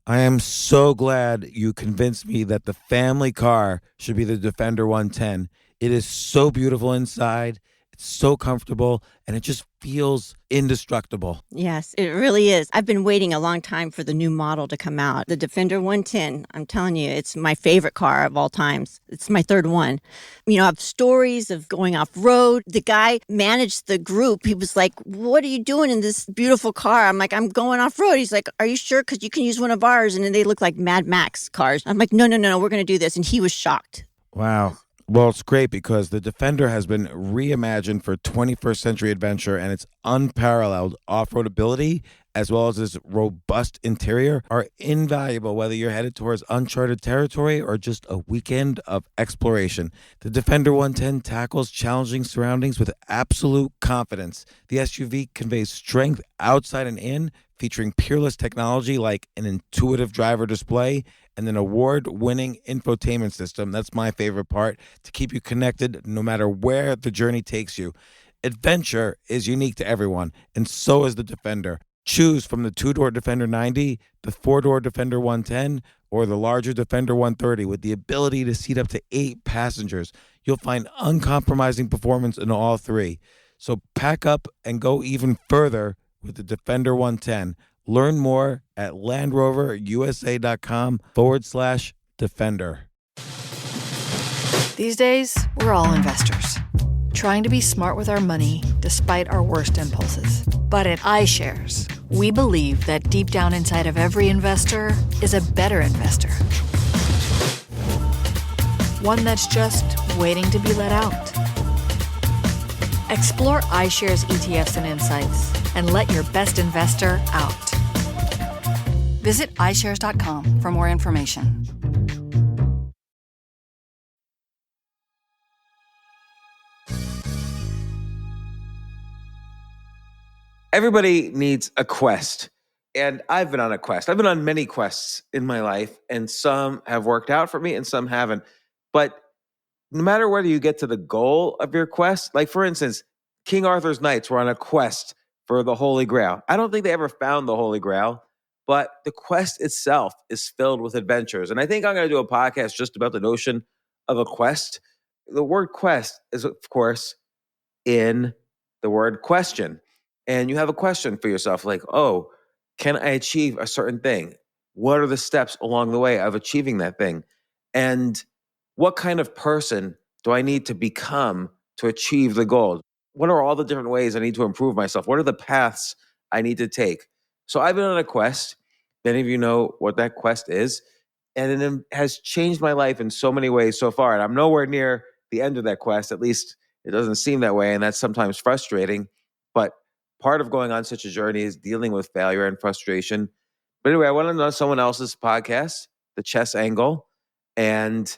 I am so glad you convinced me that the family car should be the Defender 110. It is so beautiful inside, it's so comfortable, and it just feels indestructible. Yes, it really is. I've been waiting a long time for the new model to come out. The Defender 110, I'm telling you, it's my favorite car of all times. It's my third one. You know, I have stories of going off-road. The guy managed the group. He was like, what are you doing in this beautiful car? I'm like, I'm going off-road. He's like, are you sure? Because you can use one of ours. And then they look like Mad Max cars. I'm like, no, we're going to do this. And he was shocked. Wow. Well, it's great because the Defender has been reimagined for 21st century adventure, and its unparalleled off-road ability, as well as its robust interior, are invaluable whether you're headed towards uncharted territory or just a weekend of exploration. The Defender 110 tackles challenging surroundings with absolute confidence. The SUV conveys strength outside and in, featuring peerless technology like an intuitive driver display and an award-winning infotainment system. That's my favorite part, to keep you connected no matter where the journey takes you. Adventure is unique to everyone, and so is the Defender. Choose from the two-door Defender 90, the four-door Defender 110, or the larger Defender 130 with the ability to seat up to 8 passengers. You'll find uncompromising performance in all three. So pack up and go even further with the Defender 110. Learn more at LandRoverUSA.com/Defender. These days, we're all investors, trying to be smart with our money despite our worst impulses. But at iShares, we believe that deep down inside of every investor is a better investor. One that's just waiting to be let out. Explore iShares ETFs and insights and let your best investor out. Visit iShares.com for more information. Everybody needs a quest, and I've been on a quest. I've been on many quests in my life, and some have worked out for me and some haven't. But no matter whether you get to the goal of your quest, like for instance, King Arthur's knights were on a quest for the Holy Grail. I don't think they ever found the Holy Grail, but the quest itself is filled with adventures. And I think I'm going to do a podcast just about the notion of a quest. The word quest is, of course, in the word question. And you have a question for yourself like, oh, can I achieve a certain thing? What are the steps along the way of achieving that thing? And what kind of person do I need to become to achieve the goal? What are all the different ways I need to improve myself? What are the paths I need to take? So I've been on a quest. Many of you know what that quest is. And it has changed my life in so many ways so far. And I'm nowhere near the end of that quest. At least it doesn't seem that way. And that's sometimes frustrating. But part of going on such a journey is dealing with failure and frustration. But anyway, I went on someone else's podcast, The Chess Angle, and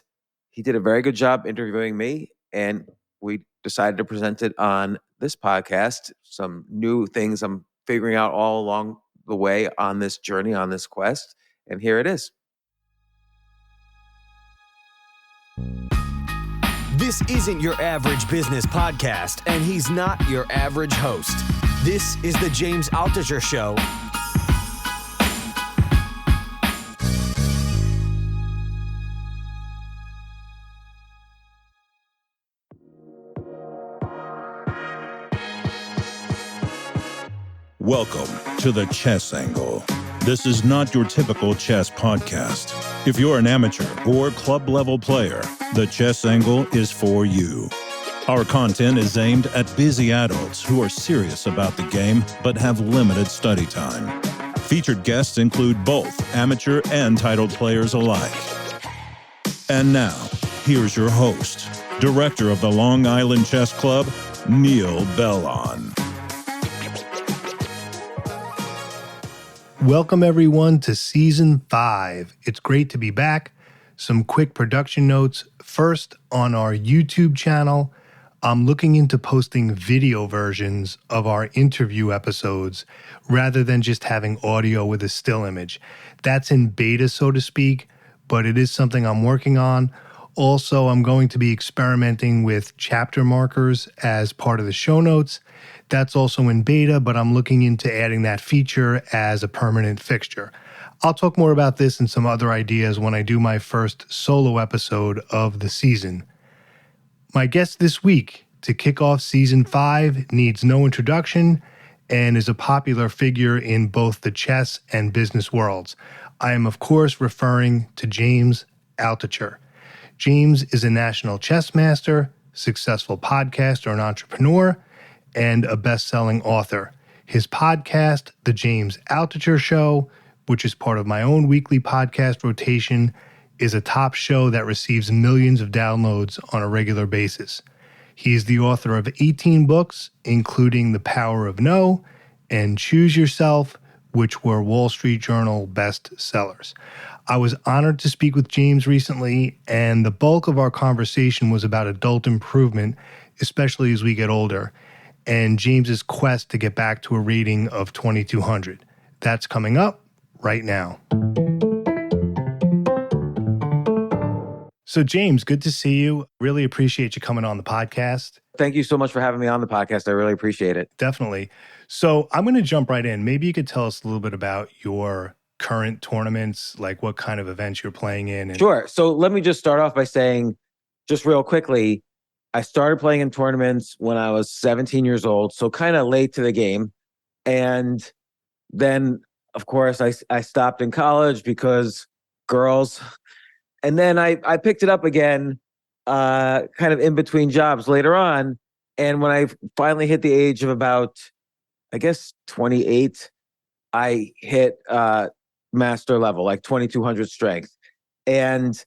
he did a very good job interviewing me. And we decided to present it on this podcast, some new things I'm figuring out all along the way on this journey, on this quest. And here it is. This isn't your average business podcast, and he's not your average host. This is the James Altucher Show. Welcome to the Chess Angle. This is not your typical chess podcast. If you're an amateur or club-level player, the Chess Angle is for you. Our content is aimed at busy adults who are serious about the game but have limited study time. Featured guests include both amateur and titled players alike. And now, here's your host, director of the Long Island Chess Club, Neal Bellon. Welcome, everyone, to Season 5. It's great to be back. Some quick production notes. First, on our YouTube channel, I'm looking into posting video versions of our interview episodes rather than just having audio with a still image. That's in beta, so to speak, but it is something I'm working on. Also, I'm going to be experimenting with chapter markers as part of the show notes. That's also in beta, but I'm looking into adding that feature as a permanent fixture. I'll talk more about this and some other ideas when I do my first solo episode of the season. My guest this week to kick off season 5 needs no introduction and is a popular figure in both the chess and business worlds. I am, of course, referring to James Altucher. James is a national chess master, successful podcaster and entrepreneur, and a best-selling author. His podcast, The James Altucher Show, which is part of my own weekly podcast rotation, is a top show that receives millions of downloads on a regular basis. He is the author of 18 books, including The Power of No and Choose Yourself, which were Wall Street Journal bestsellers. I was honored to speak with James recently, and the bulk of our conversation was about adult improvement, especially as we get older, and James's quest to get back to a rating of 2200. That's coming up right now. So James, good to see you. Really appreciate you coming on the podcast. Thank you so much for having me on the podcast. I really appreciate it. Definitely. So I'm going to jump right in. Maybe you could tell us a little bit about your current tournaments, like what kind of events you're playing in. Sure. So let me just start off by saying, just real quickly, I started playing in tournaments when I was 17 years old, so kind of late to the game. And then, of course, I stopped in college because girls. And then I picked it up again, kind of in between jobs later on. And when I finally hit the age of about, I guess, 28, I hit master level, like 2200 strength. And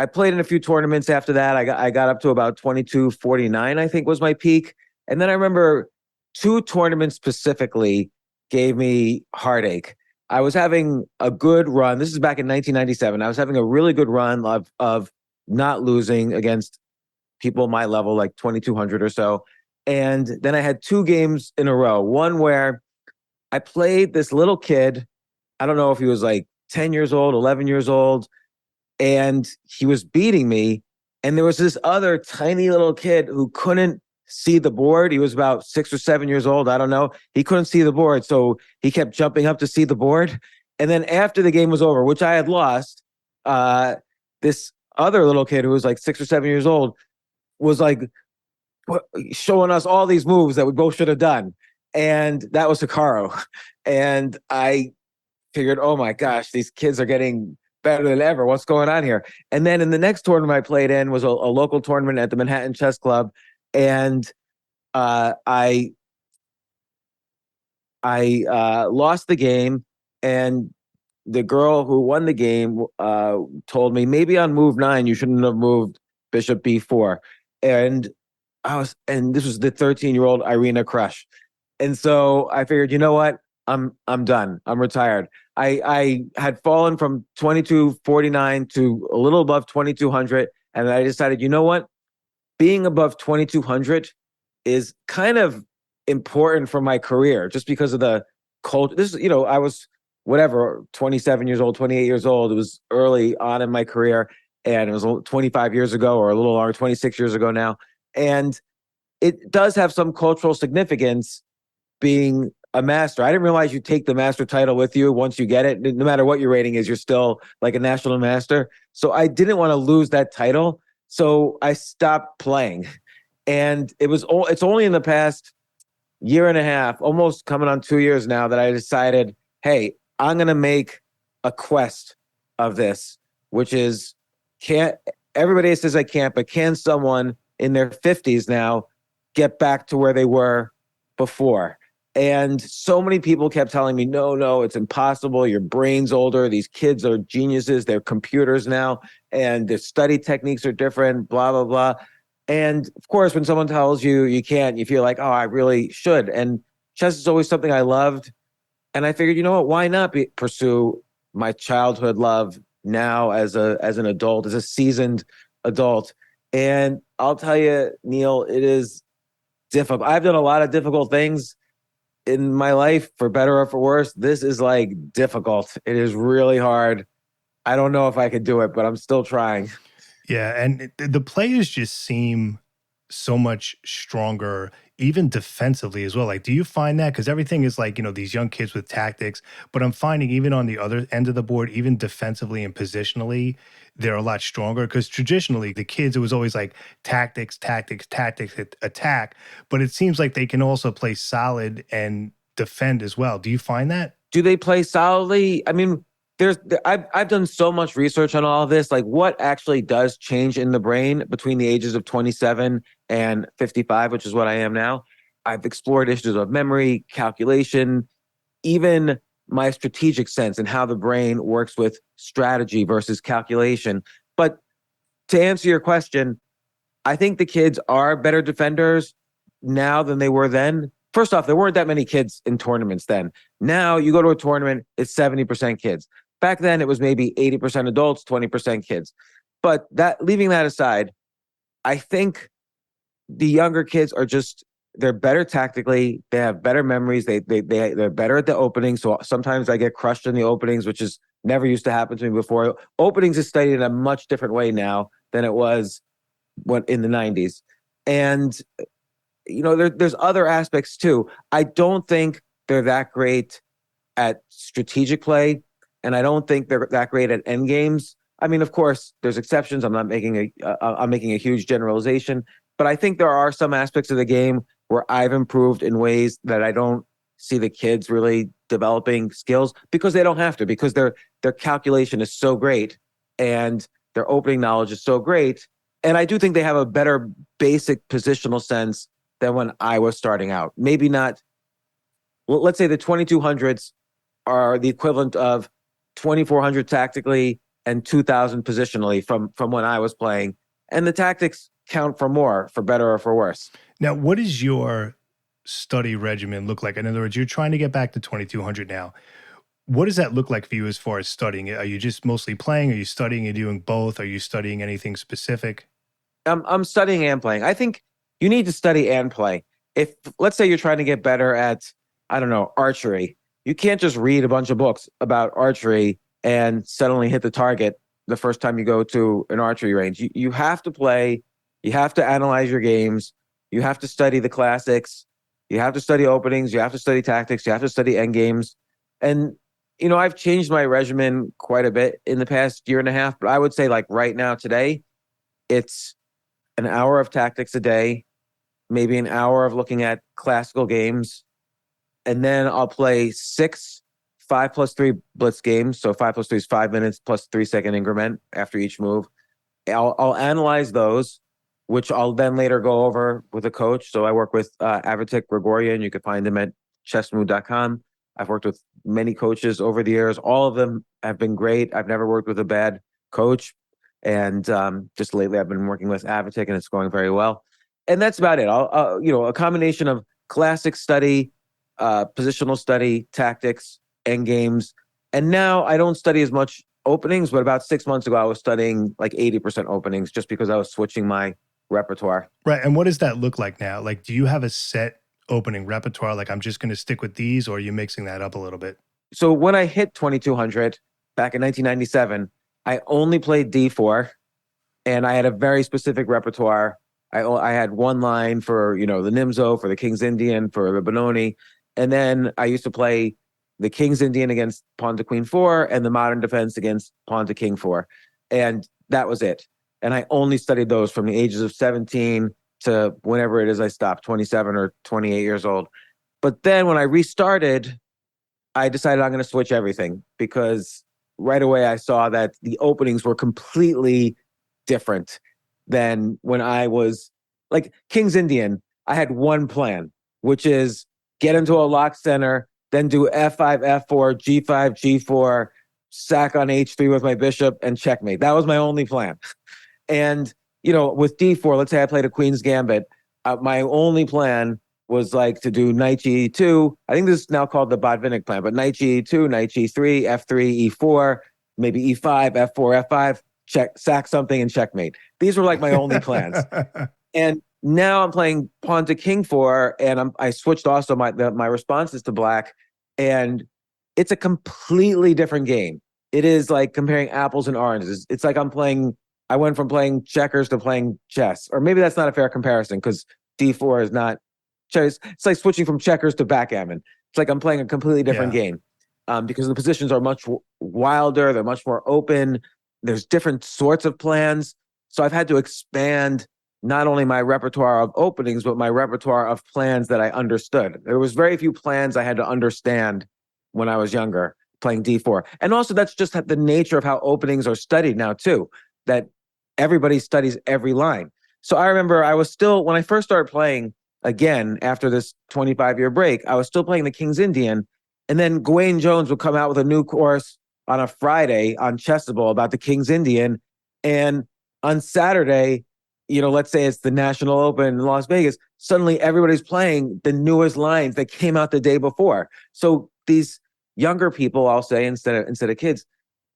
I played in a few tournaments after that. I got up to about 2249, I think was my peak. And then I remember 2 tournaments specifically gave me heartache. I was having a good run. This is back in 1997. I was having a really good run of not losing against people my level, like 2200 or so. And then I had 2 games in a row. One where I played this little kid. I don't know if he was like 10 years old, 11 years old. And he was beating me. And there was this other tiny little kid who couldn't see the board. He was about 6 or 7 years old. I don't know. He couldn't see the board. So he kept jumping up to see the board. And then after the game was over, which I had lost, this other little kid who was like 6 or 7 years old was like showing us all these moves that we both should have done. And that was Hikaru. And I figured, oh my gosh, these kids are getting better than ever. What's going on here? And then in the next tournament I played in was a local tournament at the Manhattan Chess Club. And I lost the game, and the girl who won the game told me, maybe on move 9 you shouldn't have moved bishop b4. And this was the 13-year-old Irina Crush. And so I figured, you know what? I'm done. I'm retired. I had fallen from 2249 to a little above 2200, and I decided, you know what? Being above 2200 is kind of important for my career, just because of the culture. This, I was 27 years old, 28 years old. It was early on in my career, and it was 25 years ago, or a little longer, 26 years ago now. And it does have some cultural significance being a master. I didn't realize you take the master title with you once you get it. No matter what your rating is, you're still like a national master. So I didn't want to lose that title. So I stopped playing. And it's only in the past year and a half, almost coming on 2 years now, that I decided, hey, I'm going to make a quest of this, which is, everybody says I can't, but can someone in their 50s now get back to where they were before? And so many people kept telling me, no, it's impossible. Your brain's older. These kids are geniuses. They're computers now, and their study techniques are different, blah, blah, blah. And of course, when someone tells you you can't, you feel like, oh, I really should. And chess is always something I loved. And I figured, you know what, why not pursue my childhood love now as an adult, as a seasoned adult? And I'll tell you, Neal, it is difficult. I've done a lot of difficult things in my life, for better or for worse. This is like difficult. It is really hard. I don't know if I could do it, but I'm still trying. Yeah, and the players just seem so much stronger even defensively as well. Like, do you find that? Because everything is like, these young kids with tactics, but I'm finding even on the other end of the board, even defensively and positionally, they're a lot stronger. Because traditionally, the kids, it was always like tactics, tactics, tactics, attack. But it seems like they can also play solid and defend as well. Do you find that? Do they play solidly? I mean, I've done so much research on all of this. Like, what actually does change in the brain between the ages of 27 and 55, which is what I am now. I've explored issues of memory, calculation, even my strategic sense and how the brain works with strategy versus calculation. But to answer your question, I think the kids are better defenders now than they were then. First off, there weren't that many kids in tournaments then. Now you go to a tournament, it's 70% kids. Back then it was maybe 80% adults, 20% kids. But leaving that aside, I think the younger kids are they're better tactically. They have better memories. They're better at the openings. So sometimes I get crushed in the openings, which is never used to happen to me before. Openings is studied in a much different way now than it was in the 90s. And there's other aspects too. I don't think they're that great at strategic play, and I don't think they're that great at end games. I mean, of course, there's exceptions. I'm making a huge generalization, but I think there are some aspects of the game where I've improved in ways that I don't see the kids really developing skills because they don't have to, because their calculation is so great and their opening knowledge is so great. And I do think they have a better basic positional sense than when I was starting out. Maybe not. Well, let's say the 2200s are the equivalent of 2400 tactically and 2000 positionally from when I was playing. And the tactics count for more, for better or for worse. Now, what does your study regimen look like? In other words, you're trying to get back to 2200 now. What does that look like for you as far as studying? Are you just mostly playing? Are you studying and doing both? Are you studying anything specific? I'm studying and playing. I think you need to study and play. If, let's say you're trying to get better at, I don't know, archery, you can't just read a bunch of books about archery and suddenly hit the target the first time you go to an archery range. You have to play. You have to analyze your games. You have to study the classics. You have to study openings. You have to study tactics. You have to study end games. And, I've changed my regimen quite a bit in the past year and a half, but I would say like right now, today, it's an hour of tactics a day, maybe an hour of looking at classical games. And then I'll play 6 5+3 blitz games. So 5+3 is 5 minutes plus 3-second increment after each move. I'll analyze those, which I'll then later go over with a coach. So I work with Avitek Gregorian. You can find him at chessmood.com. I've worked with many coaches over the years. All of them have been great. I've never worked with a bad coach. And just lately I've been working with Avitek and it's going very well. And that's about it. A combination of classic study, positional study, tactics, end games. And now I don't study as much openings, but about 6 months ago, I was studying like 80% openings just because I was switching my repertoire. Right. And what does that look like now? Like, do you have a set opening repertoire? Like, I'm just going to stick with these, or are you mixing that up a little bit? So when I hit 2200 back in 1997, I only played D4 and I had a very specific repertoire. I had one line for, the Nimzo, for the King's Indian, for the Benoni. And then I used to play the King's Indian against pawn to queen 4 and the modern defense against pawn to king 4. And that was it. And I only studied those from the ages of 17 to whenever it is I stopped, 27 or 28 years old. But then when I restarted, I decided I'm going to switch everything because right away I saw that the openings were completely different than when I was like King's Indian. I had one plan, which is get into a lock center, then do F5, F4, G5, G4, sack on H3 with my bishop and checkmate. That was my only plan. And, with D4, let's say I played a Queen's Gambit. My only plan was like to do knight G2. I think this is now called the Botvinnik plan, but knight G2, knight G3, F3, E4, maybe E5, F4, F5, check, sack something and checkmate. These were like my only plans. And now I'm playing pawn to king 4, and I switched also my responses to black, and it's a completely different game. It is like comparing apples and oranges. It's like I went from playing checkers to playing chess. Or maybe that's not a fair comparison because D4 is not It's like switching from checkers to backgammon. It's like I'm playing a completely different game because the positions are much wilder. They're much more open. There's different sorts of plans. So I've had to expand not only my repertoire of openings, but my repertoire of plans that I understood. There was very few plans I had to understand when I was younger playing D4. And also that's just the nature of how openings are studied now too, that everybody studies every line. So I remember when I first started playing again after this 25-year break, I was still playing the King's Indian. And then Gawain Jones would come out with a new course on a Friday on Chessable about the King's Indian. And on Saturday, let's say it's the National Open in Las Vegas, suddenly everybody's playing the newest lines that came out the day before. So these younger people, I'll say, instead of kids,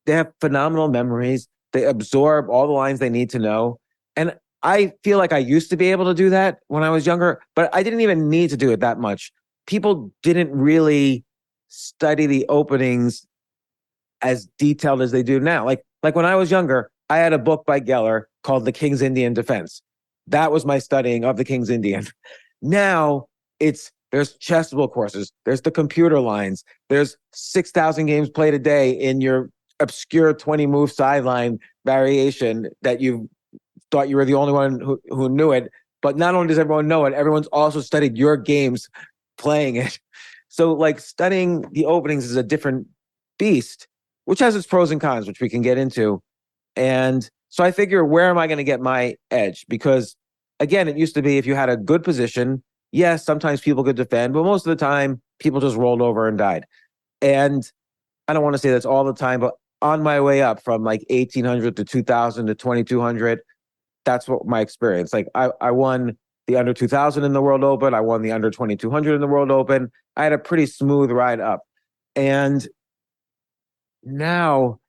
they have phenomenal memories. They absorb all the lines they need to know. And I feel like I used to be able to do that when I was younger, but I didn't even need to do it that much. People didn't really study the openings as detailed as they do now. Like when I was younger, I had a book by Geller called The King's Indian Defense. That was my studying of the King's Indian. Now there's Chessable courses, there's the computer lines, there's 6,000 games played a day in your obscure 20-move sideline variation that you thought you were the only one who knew it. But not only does everyone know it, everyone's also studied your games playing it. So like studying the openings is a different beast, which has its pros and cons, which we can get into. And so I figure, where am I going to get my edge? Because again, it used to be if you had a good position, yes, sometimes people could defend, but most of the time people just rolled over and died. And I don't want to say that's all the time, but on my way up from like 1800 to 2000 to 2200, that's what my experience. Like I won the under 2000 in the World Open. I won the under 2200 in the World Open. I had a pretty smooth ride up. And now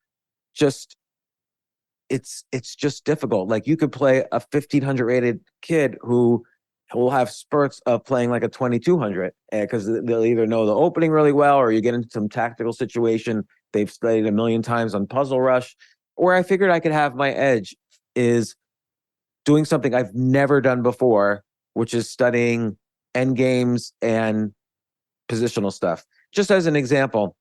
it's just difficult. Like you could play a 1500 rated kid who will have spurts of playing like a 2200 because they'll either know the opening really well, or you get into some tactical situation they've studied a million times on Puzzle Rush. Where I figured I could have my edge is doing something I've never done before, which is studying end games and positional stuff. Just as an example,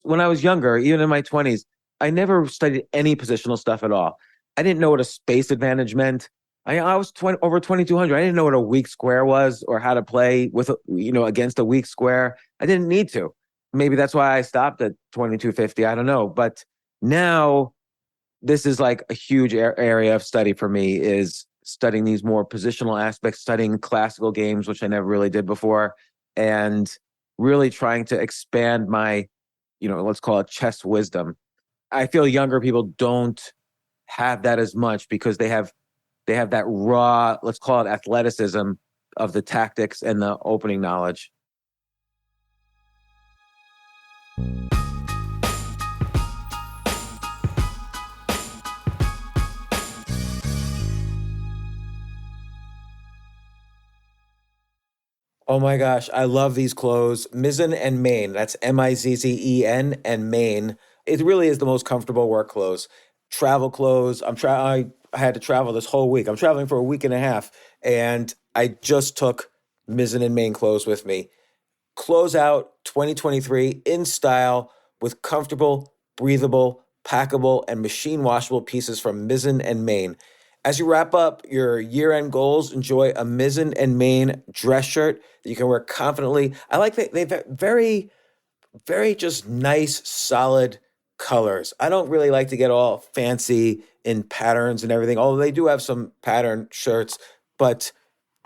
when I was younger, even in my 20s, I never studied any positional stuff at all. I didn't know what a space advantage meant. I was over 2200. I didn't know what a weak square was or how to play with against a weak square. I didn't need to. Maybe that's why I stopped at 2250. I don't know. But now this is like a huge area of study for me, is studying these more positional aspects, studying classical games, which I never really did before, and really trying to expand my, let's call it chess wisdom. I feel younger people don't have that as much because they have that raw, let's call it athleticism of the tactics and the opening knowledge. Oh my gosh, I love these clothes. Mizzen and Main. That's Mizzen and Main. It really is the most comfortable work clothes. Travel clothes. I had to travel this whole week. I'm traveling for a week and a half, and I just took Mizzen and Main clothes with me. Close out 2023 in style with comfortable, breathable, packable, and machine washable pieces from Mizzen and Main. As you wrap up your year-end goals, enjoy a Mizzen and Main dress shirt that you can wear confidently. I like that they've very, very just nice, solid colors. I don't really like to get all fancy in patterns and everything, although they do have some pattern shirts, but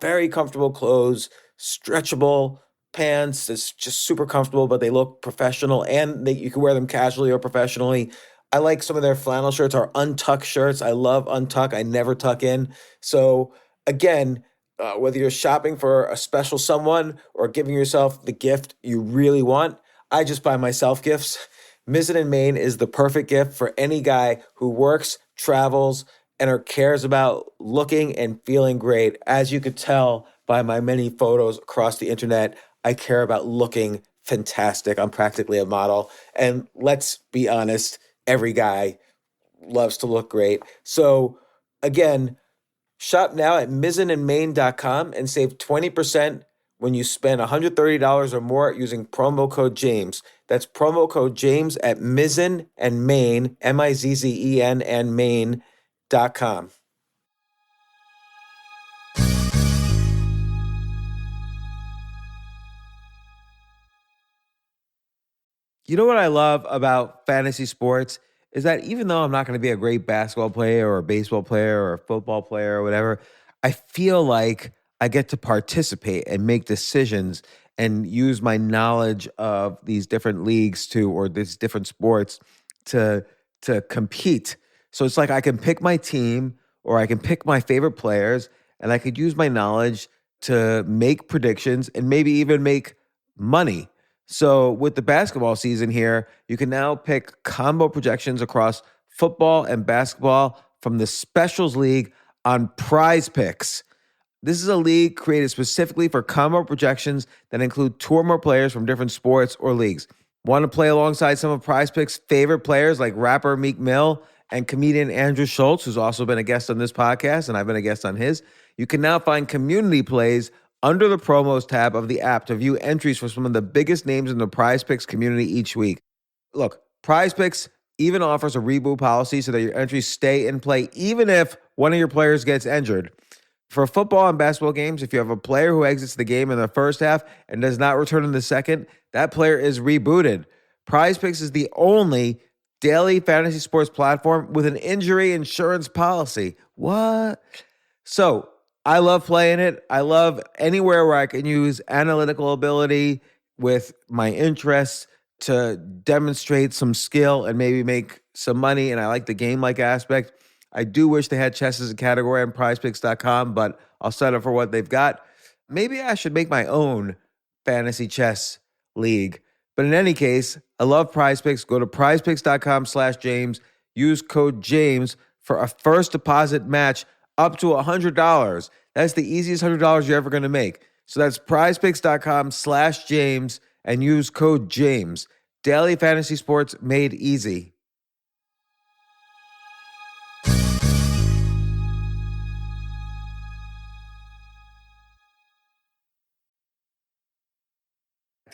very comfortable clothes, stretchable pants. It's just super comfortable, but they look professional, and you can wear them casually or professionally. I like some of their flannel shirts or untuck shirts. I love untuck. I never tuck in. So again, whether you're shopping for a special someone or giving yourself the gift you really want, I just buy myself gifts. Mizzen and Main is the perfect gift for any guy who works, travels, and cares about looking and feeling great. As you could tell by my many photos across the internet, I care about looking fantastic. I'm practically a model. And let's be honest, every guy loves to look great. So again, shop now at mizzenandmain.com and save 20% when you spend $130 or more using promo code James. That's promo code James at Mizzen and Maine, Mizzen and Maine.com. You know what I love about fantasy sports is that even though I'm not going to be a great basketball player or a baseball player or a football player or whatever, I feel like I get to participate and make decisions and use my knowledge of these different leagues or these different sports to compete. So it's like I can pick my team or I can pick my favorite players and I could use my knowledge to make predictions and maybe even make money. So with the basketball season here, you can now pick combo projections across football and basketball from the Specials League on Prize Picks. This is a league created specifically for combo projections that include two or more players from different sports or leagues. Want to play alongside some of Prize Picks' favorite players like rapper Meek Mill and comedian Andrew Schultz, who's also been a guest on this podcast, and I've been a guest on his? You can now find community plays under the promos tab of the app to view entries for some of the biggest names in the Prize Picks community each week. Look, Prize Picks even offers a reboot policy so that your entries stay in play even if one of your players gets injured. For football and basketball games, if you have a player who exits the game in the first half and does not return in the second, that player is rebooted. Prize Picks is the only daily fantasy sports platform with an injury insurance policy. What? So I love playing it. I love anywhere where I can use analytical ability with my interests to demonstrate some skill and maybe make some money. And I like the game-like aspect. I do wish they had chess as a category on prizepicks.com, but I'll settle for what they've got. Maybe I should make my own fantasy chess league. But in any case, I love Prize Picks. Go to prizepicks.com/James. Use code James for a first deposit match up to $100. That's the easiest $100 you're ever going to make. So that's prizepicks.com/James and use code James. Daily fantasy sports made easy.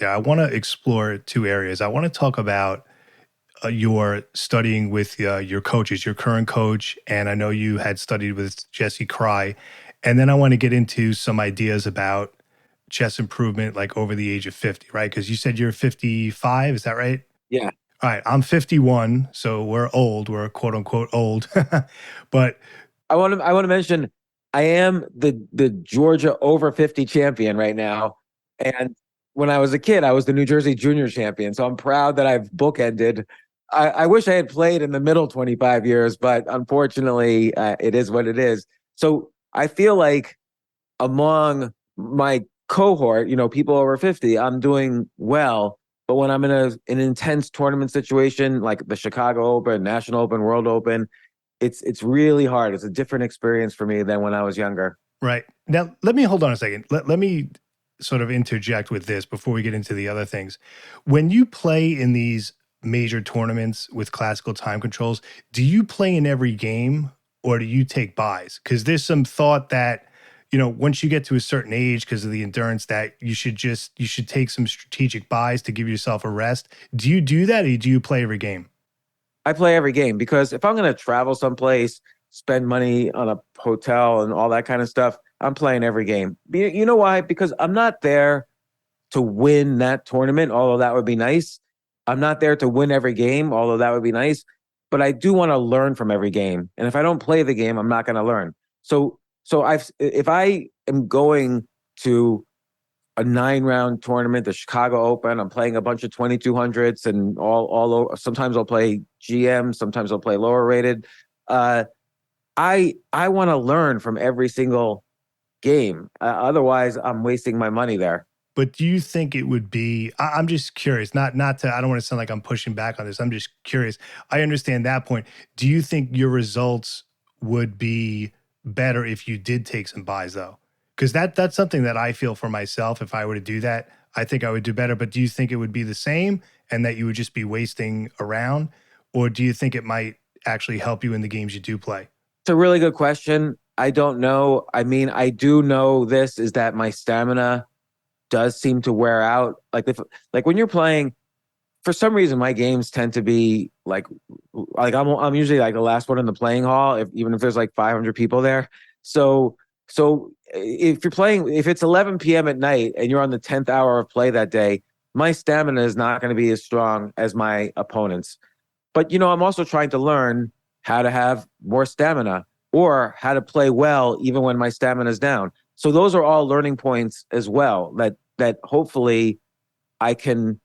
Yeah, I want to explore two areas. I want to talk about your studying with your coaches, your current coach, and I know you had studied with Jesse Cry. And then I want to get into some ideas about chess improvement, like over the age of 50, right? Because you said you're 55, is that right? Yeah. All right, I'm 51, so we're old. We're quote unquote old. But I want to mention I am the Georgia over 50 champion right now. And when I was a kid, I was the New Jersey junior champion. So I'm proud that I've bookended. I wish I had played in the middle 25 years, but unfortunately, it is what it is. So I feel like among my cohort, people over 50, I'm doing well. But when I'm in an intense tournament situation like the Chicago Open, National Open, World Open, it's really hard. It's a different experience for me than when I was younger. right now, let me hold on a second. Let me sort of interject with this before we get into the other things. When you play in these major tournaments with classical time controls, do you play in every game or do you take buys? Because there's some thought that, once you get to a certain age, because of the endurance, that you should take some strategic buys to give yourself a rest. Do you do that or do you play every game? I play every game because if I'm going to travel someplace, spend money on a hotel and all that kind of stuff, I'm playing every game. You know why? Because I'm not there to win that tournament, although that would be nice. I'm not there to win every game, although that would be nice. But I do want to learn from every game. And if I don't play the game, I'm not going to learn. So if I am going to a 9-round tournament, the Chicago Open, I'm playing a bunch of 2200s and all over. Sometimes I'll play GM, sometimes I'll play lower rated. I want to learn from every single game. Otherwise, I'm wasting my money there. But do you think it would be, I'm just curious, not to, I don't want to sound like I'm pushing back on this. I'm just curious. I understand that point. Do you think your results would be better if you did take some buys though? Because that's something that I feel for myself. If I were to do that, I think I would do better. But do you think it would be the same and that you would just be wasting around? Or do you think it might actually help you in the games you do play? It's a really good question. I don't know. I mean, I do know this is that my stamina does seem to wear out. Like when you're playing, for some reason, my games tend to be like I'm usually like the last one in the playing hall, even if there's like 500 people there. So if you're playing, if it's 11 p.m. at night and you're on the 10th hour of play that day, my stamina is not going to be as strong as my opponent's. But I'm also trying to learn how to have more stamina or how to play well even when my stamina is down. So those are all learning points as well that hopefully I can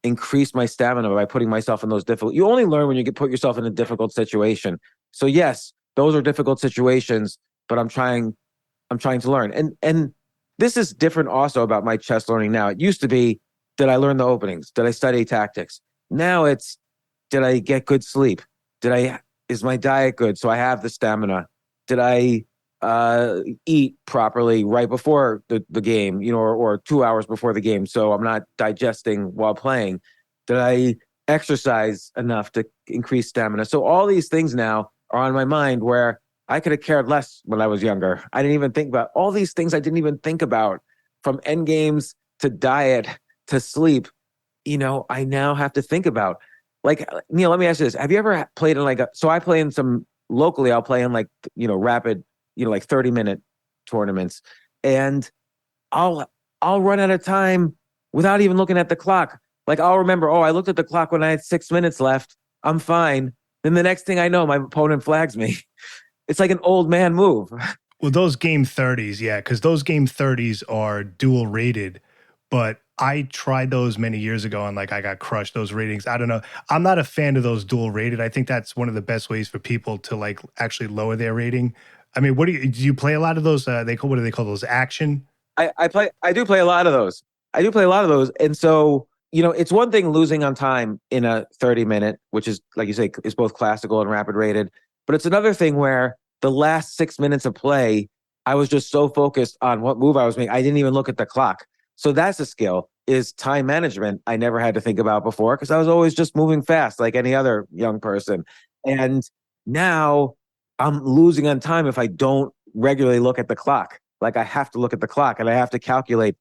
increase my stamina by putting myself in those difficult. You only learn when you put yourself in a difficult situation. So yes, those are difficult situations, but I'm trying to learn. And this is different also about my chess learning now. It used to be, did I learn the openings? Did I study tactics? Now it's, did I get good sleep? Is my diet good so I have the stamina? Did I eat properly right before the game, or 2 hours before the game, so I'm not digesting while playing? Did I exercise enough to increase stamina? So all these things now are on my mind, where I could have cared less when I was younger. I didn't even think about all these things. I didn't even think about, from end games to diet to sleep. I now have to think about. Like, Neal, let me ask you this: have you ever played in so I play in some locally? I'll play in rapid, like 30-minute tournaments, and I'll run out of time without even looking at the clock. Like, I'll remember, I looked at the clock when I had 6 minutes left. I'm fine. Then the next thing I know, my opponent flags me. It's like an old man move. Well, those game 30s, yeah, because those game 30s are dual rated, but I tried those many years ago and I got crushed. Those ratings, I don't know. I'm not a fan of those dual rated. I think that's one of the best ways for people to actually lower their rating. I mean, do you play a lot of those? What do they call those? Action? I do play a lot of those. And so, it's one thing losing on time in a 30-minute, which is, like you say, is both classical and rapid rated. But it's another thing where the last 6 minutes of play, I was just so focused on what move I was making, I didn't even look at the clock. So that's a skill, is time management. I never had to think about before because I was always just moving fast like any other young person. And now I'm losing on time if I don't regularly look at the clock. Like, I have to look at the clock and I have to calculate,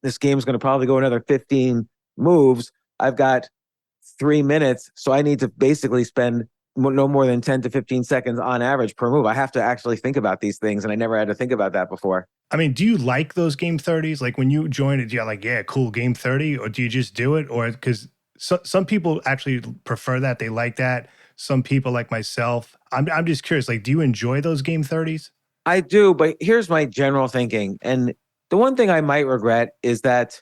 this game's going to probably go another 15 moves. I've got 3 minutes. So I need to basically spend no more than 10 to 15 seconds on average per move. I have to actually think about these things, and I never had to think about that before. I mean, do you like those game 30s? Like, when you join it, you're like, yeah, cool, game 30, or do you just do it? Or because some people actually prefer that. They like that. Some people, like myself, I'm just curious, do you enjoy those game 30s? I do, but here's my general thinking. And the one thing I might regret is that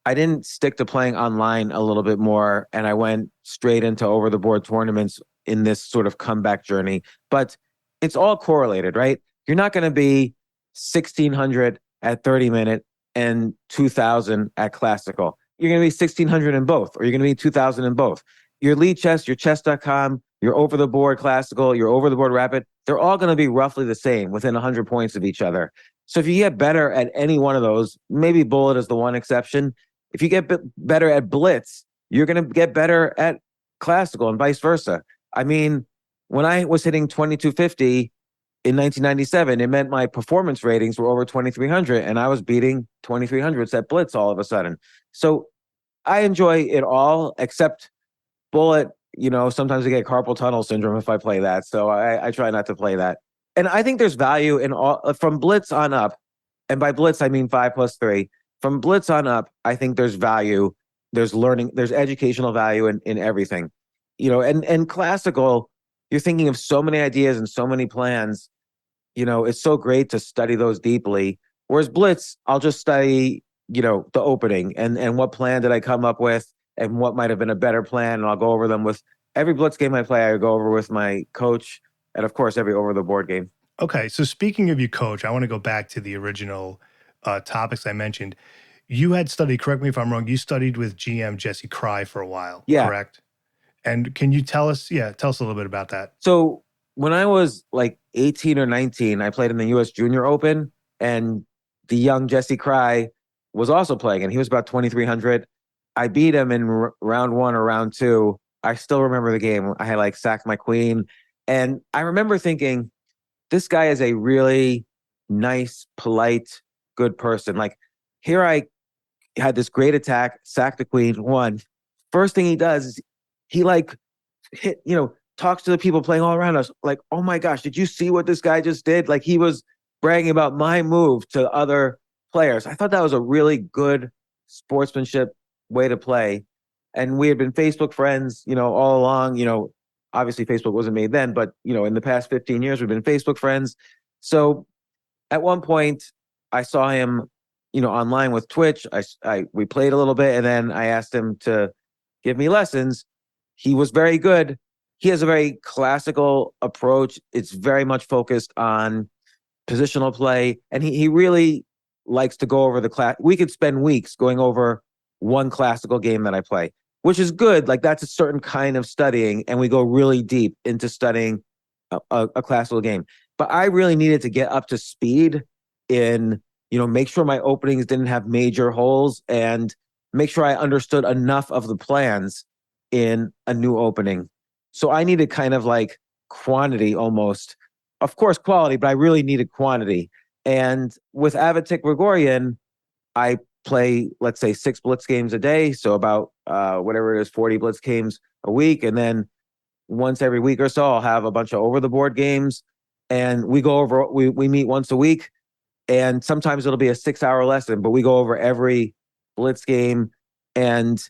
I didn't stick to playing online a little bit more, and I went straight into over-the-board tournaments in this sort of comeback journey. But it's all correlated, right? You're not going to be 1,600 at 30-minute and 2,000 at classical. You're going to be 1,600 in both, or you're going to be 2,000 in both. Your lead chess, your chess.com, your over-the-board classical, your over-the-board rapid, they're all going to be roughly the same, within 100 points of each other. So if you get better at any one of those, maybe Bullet is the one exception. If you get better at Blitz, you're going to get better at classical and vice versa. I mean, when I was hitting 2250 in 1997, it meant my performance ratings were over 2,300, and I was beating 2,300s at Blitz all of a sudden. So I enjoy it all, except Bullet. Sometimes I get carpal tunnel syndrome if I play that. So I try not to play that. And I think there's value in all, from Blitz on up. And by Blitz, I mean 5+3. From Blitz on up, I think there's value. There's learning, there's educational value in everything. And classical, you're thinking of so many ideas and so many plans. It's so great to study those deeply. Whereas Blitz, I'll just study, the opening and what plan did I come up with and what might have been a better plan. And I'll go over them with every Blitz game I play. I go over with my coach, and of course, every over the board game. Okay. So speaking of your coach, I want to go back to the original topics I mentioned. You had studied, correct me if I'm wrong, you studied with GM Jesse Cry for a while, correct? And can you tell us a little bit about that? So when I was like 18 or 19, I played in the U.S. Junior Open, and the young Jesse Cry was also playing, and he was about 2,300. I beat him in round one or round two. I still remember the game. I had sacked my queen. And I remember thinking, this guy is a really nice, polite, good person. here I had this great attack, sacked the queen, won. First thing he does is he like hit, talks to the people playing all around us, like, oh my gosh, did you see what this guy just did? Like, he was bragging about my move to other players. I thought that was a really good sportsmanship way to play. And we had been Facebook friends, all along. Obviously Facebook wasn't made then, but in the past 15 years, we've been Facebook friends. So at one point I saw him, online with Twitch. We played a little bit, and then I asked him to give me lessons. He was very good. He has a very classical approach. It's very much focused on positional play, and he really likes to go over the class. We could spend weeks going over one classical game that I play, which is good. Like, that's a certain kind of studying, and we go really deep into studying a classical game. But I really needed to get up to speed in, make sure my openings didn't have major holes, and make sure I understood enough of the plans in a new opening. So I needed kind of like quantity almost. Of course, quality, but I really needed quantity. And with Avatik Gregorian, I play, let's say, 6 blitz games a day. So about whatever it is, 40 blitz games a week. And then once every week or so, I'll have a bunch of over the board games. And we go over, we meet once a week. And sometimes it'll be a 6-hour lesson, but we go over every blitz game. And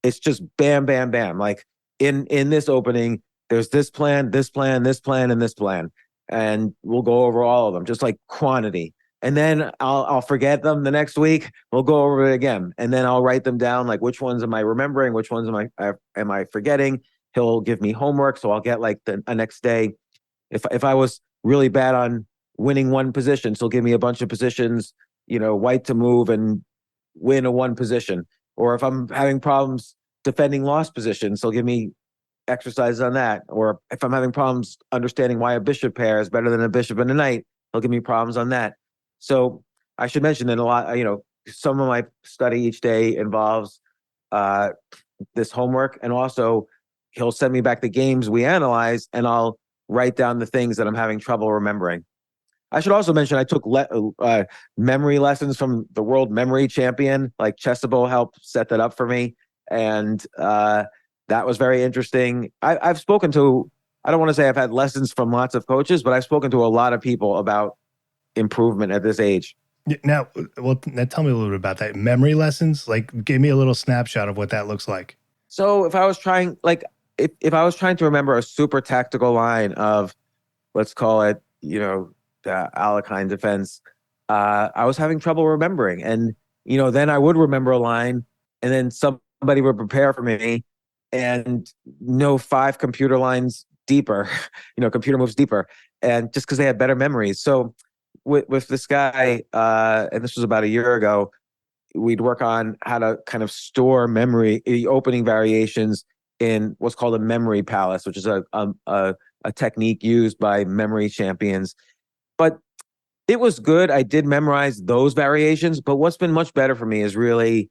it's just bam, bam, bam. Like in this opening, there's this plan, this plan, this plan, and this plan. And we'll go over all of them, just like quantity. And then I'll forget them the next week. We'll go over it again. And then I'll write them down, like which ones am I remembering, which ones am I forgetting. He'll give me homework, so I'll get like a next day. If I was really bad on winning one position, so he'll give me a bunch of positions, white to move and win a one position. Or if I'm having problems defending lost positions, he'll give me exercises on that. Or if I'm having problems understanding why a bishop pair is better than a bishop and a knight, he'll give me problems on that. So I should mention that a lot, some of my study each day involves this homework, and also he'll send me back the games we analyze, and I'll write down the things that I'm having trouble remembering. I should also mention I took memory lessons from the world memory champion. Like Chessable helped set that up for me, and that was very interesting. I've spoken to, I don't want to say I've had lessons from lots of coaches, but I've spoken to a lot of people about improvement at this age. Now tell me a little bit about that. Memory lessons, like give me a little snapshot of what that looks like. So if I was trying, if I was trying to remember a super tactical line of, let's call it, the Alekhine defense, I was having trouble remembering. And, then I would remember a line, and then somebody would prepare for me and know 5 computer lines deeper, computer moves deeper, and just because they had better memories. So with this guy, and this was about a year ago, we'd work on how to kind of store memory, the opening variations in what's called a memory palace, which is a technique used by memory champions. But it was good. I did memorize those variations, but what's been much better for me is really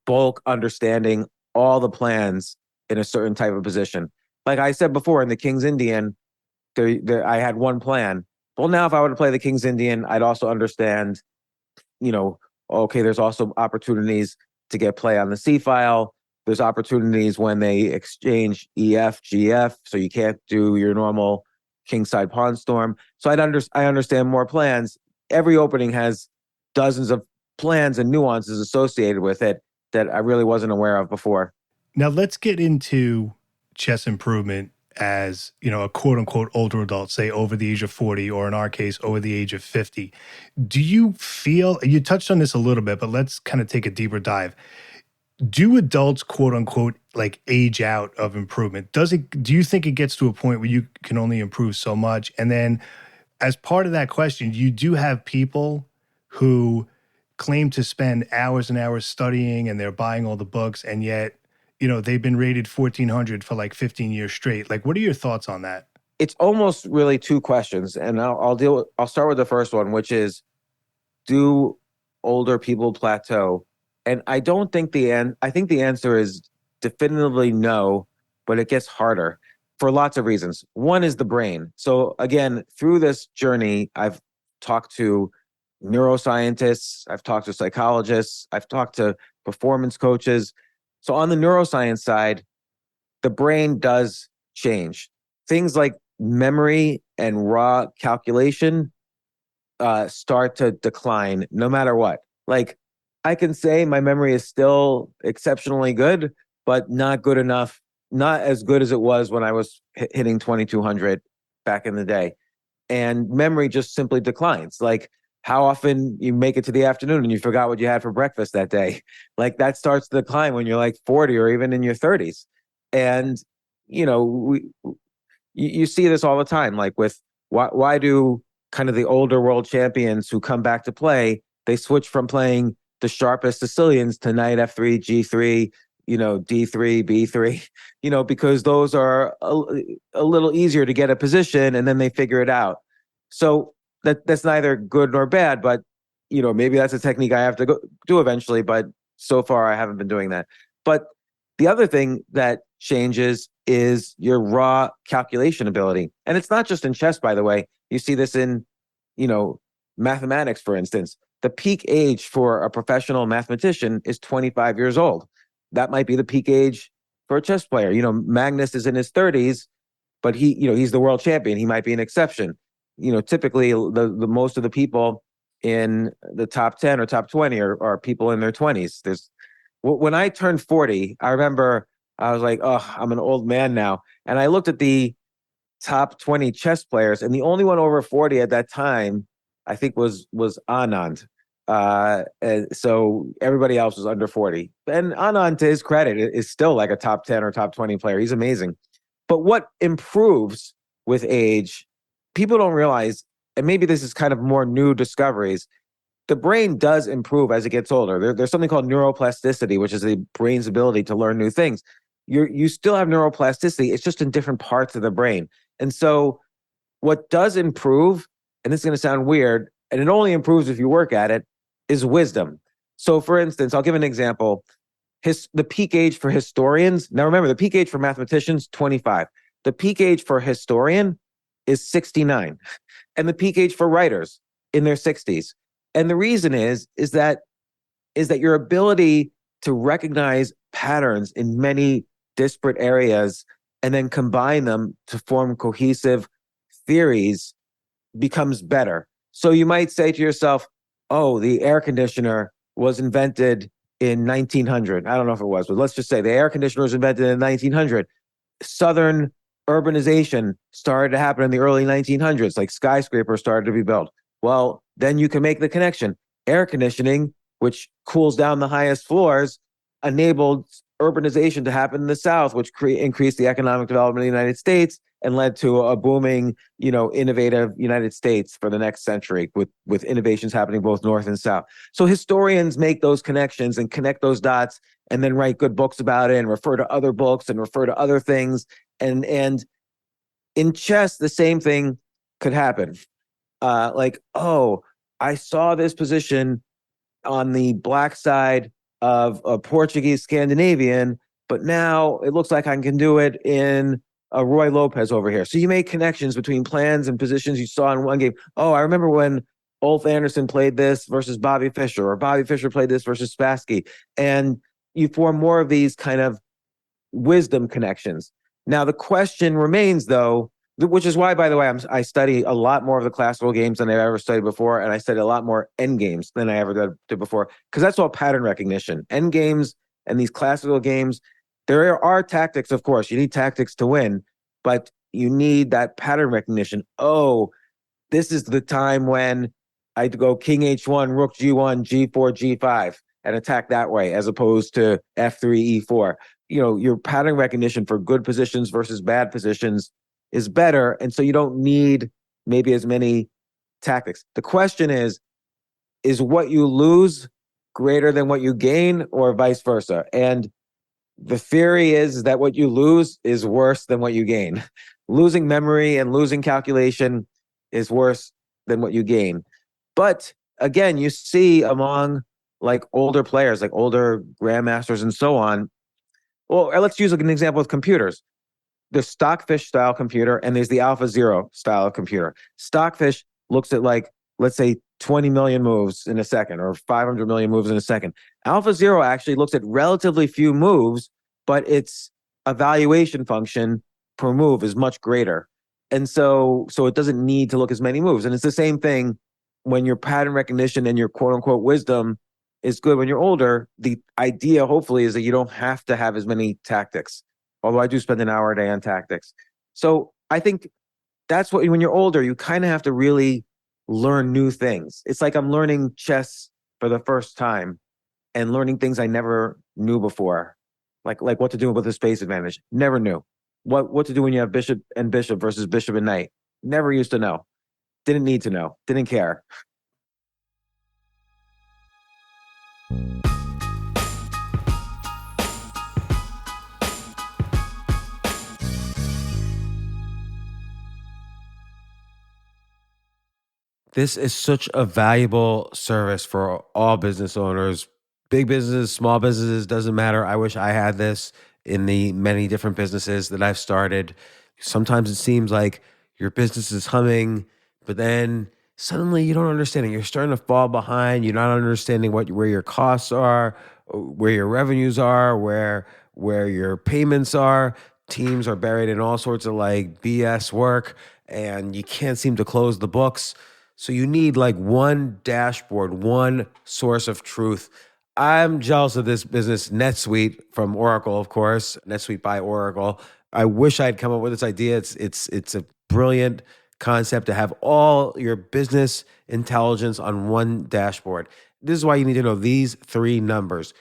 bulk understanding all the plans in a certain type of position. Like I said before, in the King's Indian, I had one plan. Well, now if I were to play the King's Indian, I'd also understand, okay, there's also opportunities to get play on the C file. There's opportunities when they exchange EF, GF, so you can't do your normal kingside pawn storm. So I understand more plans. Every opening has dozens of plans and nuances associated with it that I really wasn't aware of before. Now let's get into chess improvement as, a quote unquote older adult, say over the age of 40, or in our case, over the age of 50. Do you feel, you touched on this a little bit, but let's kind of take a deeper dive. Do adults, quote unquote, like age out of improvement? Do you think it gets to a point where you can only improve so much? And then as part of that question, you do have people who claim to spend hours and hours studying, and they're buying all the books, and yet, they've been rated 1400 for like 15 years straight. Like, what are your thoughts on that? It's almost really 2 questions, and I'll start with the first one, which is, do older people plateau? And I don't think I think the answer is definitively no, but it gets harder for lots of reasons. One is the brain. So again, through this journey, I've talked to neuroscientists, I've talked to psychologists, I've talked to performance coaches. So on the neuroscience side, the brain does change. Things like memory and raw calculation start to decline no matter what. Like, I can say my memory is still exceptionally good, but not good enough, not as good as it was when I was hitting 2200 back in the day. And memory just simply declines. Like, how often you make it to the afternoon and you forgot what you had for breakfast that day. Like, that starts to decline when you're like 40 or even in your 30s. And, you see this all the time. Like, with why do kind of the older world champions who come back to play, they switch from playing the sharpest Sicilians to knight F3, G3, D3, B3, because those are a little easier to get a position and then they figure it out. So that's neither good nor bad, but maybe that's a technique I have to do eventually, but so far I haven't been doing that. But the other thing that changes is your raw calculation ability. And it's not just in chess, by the way. You see this in, mathematics, for instance. The peak age for a professional mathematician is 25 years old. That might be the peak age for a chess player. Magnus is in his 30s, but he's the world champion. He might be an exception. Typically the most of the people in the top 10 or top 20 are people in their 20s. When I turned 40, I remember I was like, oh, I'm an old man now. And I looked at the top 20 chess players, and the only one over 40 at that time, I think, was Anand. So everybody else was under 40. And Anand, to his credit, is still like a top 10 or top 20 player. He's amazing. But what improves with age, people don't realize, and maybe this is kind of more new discoveries, the brain does improve as it gets older. There's something called neuroplasticity, which is the brain's ability to learn new things. You still have neuroplasticity. It's just in different parts of the brain. And so what does improve, and this is going to sound weird, and it only improves if you work at it, is wisdom. So for instance, I'll give an example. The peak age for historians, now remember, the peak age for mathematicians, 25. The peak age for historian is 69. And the peak age for writers in their 60s. And the reason is that your ability to recognize patterns in many disparate areas and then combine them to form cohesive theories becomes better. So you might say to yourself, oh, the air conditioner was invented in 1900. I don't know if it was, but let's just say the air conditioner was invented in 1900. Southern urbanization started to happen in the early 1900s, like skyscrapers started to be built. Well, then you can make the connection. Air conditioning, which cools down the highest floors, enabled urbanization to happen in the South, which increased the economic development of the United States and led to a booming, innovative United States for the next century, with innovations happening both North and South. So historians make those connections and connect those dots and then write good books about it and refer to other books and refer to other things. And in chess, the same thing could happen. I saw this position on the black side of a Portuguese Scandinavian, but now it looks like I can do it in a Roy Lopez over here. So you make connections between plans and positions you saw in one game. Oh, I remember when Ulf Anderson played this versus Bobby Fischer, or Bobby Fischer played this versus Spassky. And you form more of these kind of wisdom connections. Now, the question remains, though, which is why, by the way, I study a lot more of the classical games than I've ever studied before, and I study a lot more end games than I ever did before, because that's all pattern recognition. End games and these classical games, there are tactics, of course. You need tactics to win, but you need that pattern recognition. Oh, this is the time when I go king h1, rook g1, g4, g5, and attack that way, as opposed to f3, e4. Your pattern recognition for good positions versus bad positions is better, and so you don't need maybe as many tactics. The question is what you lose greater than what you gain, or vice versa? And the theory is that what you lose is worse than what you gain. Losing memory and losing calculation is worse than what you gain. But again, you see among like older players, like older grandmasters and so on. Well, let's use an example with computers. The Stockfish style computer, and there's the AlphaZero style computer. Stockfish looks at like let's say 20 million moves in a second or 500 million moves in a second. AlphaZero actually looks at relatively few moves, but its evaluation function per move is much greater. And so it doesn't need to look as many moves. And it's the same thing when your pattern recognition and your quote unquote wisdom is good when you're older. The idea, hopefully, is that you don't have to have as many tactics. Although I do spend an hour a day on tactics. So I think that's what, when you're older, you kind of have to really learn new things. It's like I'm learning chess for the first time and learning things I never knew before. Like what to do with the space advantage. Never knew. What to do when you have bishop and bishop versus bishop and knight. Never used to know. Didn't need to know. Didn't care. This is such a valuable service for all business owners, big businesses, small businesses, doesn't matter. I wish I had this in the many different businesses that I've started. Sometimes it seems like your business is humming, but then suddenly you don't understand it. You're starting to fall behind. You're not understanding where your costs are, where your revenues are, where your payments are. Teams are buried in all sorts of like BS work, and you can't seem to close the books. So you need like one dashboard, one source of truth. I'm jealous of this business, NetSuite from Oracle, of course, NetSuite by Oracle. I wish I'd come up with this idea. It's a brilliant concept to have all your business intelligence on one dashboard. This is why you need to know these three numbers: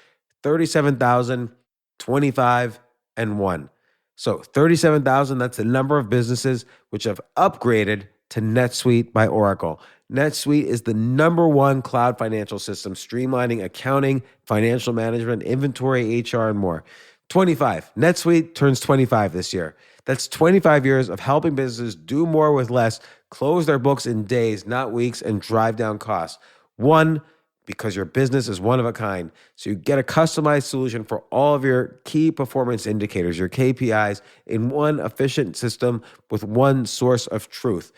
37,000, 25, and 1. So 37,000, that's the number of businesses which have upgraded to NetSuite by Oracle. NetSuite is the number one cloud financial system, streamlining accounting, financial management, inventory, HR, and more. 25. NetSuite turns 25 this year. That's 25 years of helping businesses do more with less, close their books in days, not weeks, and drive down costs. 1, because your business is one of a kind. So you get a customized solution for all of your key performance indicators, your KPIs, in one efficient system with one source of truth.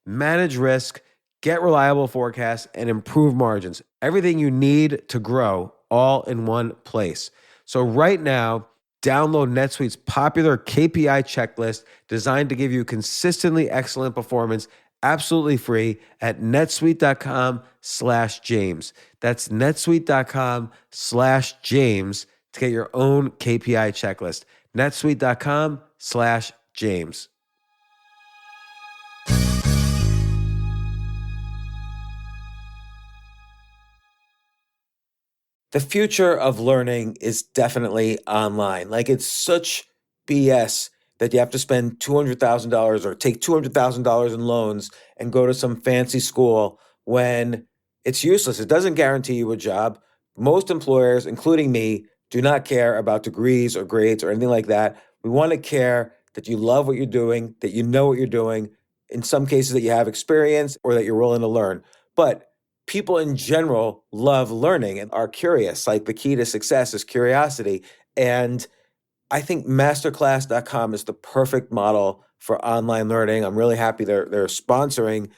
Manage risk, get reliable forecasts, and improve margins. Everything you need to grow all in one place. So right now, download NetSuite's popular KPI checklist designed to give you consistently excellent performance absolutely free at netsuite.com/James. That's netsuite.com/James to get your own KPI checklist. netsuite.com/James. The future of learning is definitely online. Like, it's such BS that you have to spend $200,000 or take $200,000 in loans and go to some fancy school when it's useless. It doesn't guarantee you a job. Most employers, including me, do not care about degrees or grades or anything like that. We want to care that you love what you're doing, that you know what you're doing, in some cases that you have experience or that you're willing to learn. But people in general love learning and are curious. Like, the key to success is curiosity. And I think masterclass.com is the perfect model for online learning. I'm really happy they're sponsoring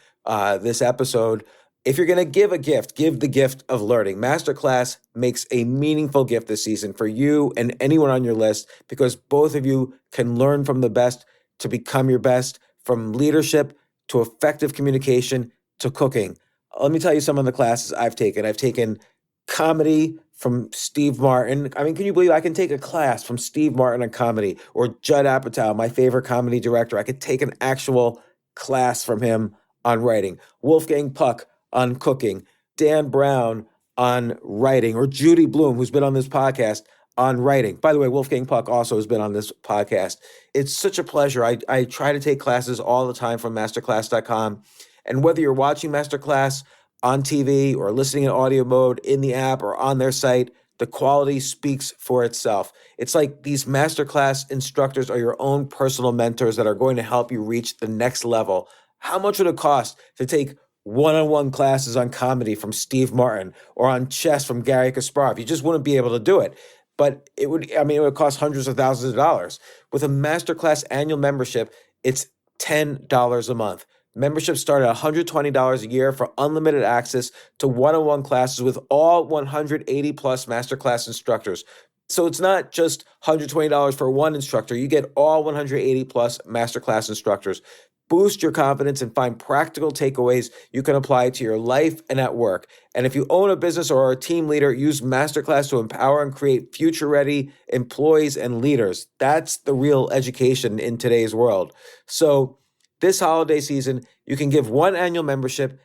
this episode. If you're going to give a gift, give the gift of learning. Masterclass makes a meaningful gift this season for you and anyone on your list, because both of you can learn from the best to become your best, from leadership to effective communication to cooking. Let me tell you some of the classes I've taken. I've taken comedy from Steve Martin. I mean, can you believe I can take a class from Steve Martin on comedy, or Judd Apatow, my favorite comedy director? I could take an actual class from him on writing. Wolfgang Puck on cooking. Dan Brown on writing, or Judy Bloom, who's been on this podcast, on writing. By the way, Wolfgang Puck also has been on this podcast. It's such a pleasure. I try to take classes all the time from masterclass.com. And whether you're watching Masterclass on TV or listening in audio mode in the app or on their site, the quality speaks for itself. It's like these Masterclass instructors are your own personal mentors that are going to help you reach the next level. How much would it cost to take one-on-one classes on comedy from Steve Martin or on chess from Gary Kasparov? You just wouldn't be able to do it. But it would cost hundreds of thousands of dollars. With a Masterclass annual membership, it's $10 a month. Memberships start at $120 a year for unlimited access to one-on-one classes with all 180 plus masterclass instructors. So it's not just $120 for one instructor. You get all 180 plus masterclass instructors. Boost your confidence and find practical takeaways you can apply to your life and at work. And if you own a business or are a team leader, use Masterclass to empower and create future-ready employees and leaders. That's the real education in today's world. So this holiday season, you can give one annual membership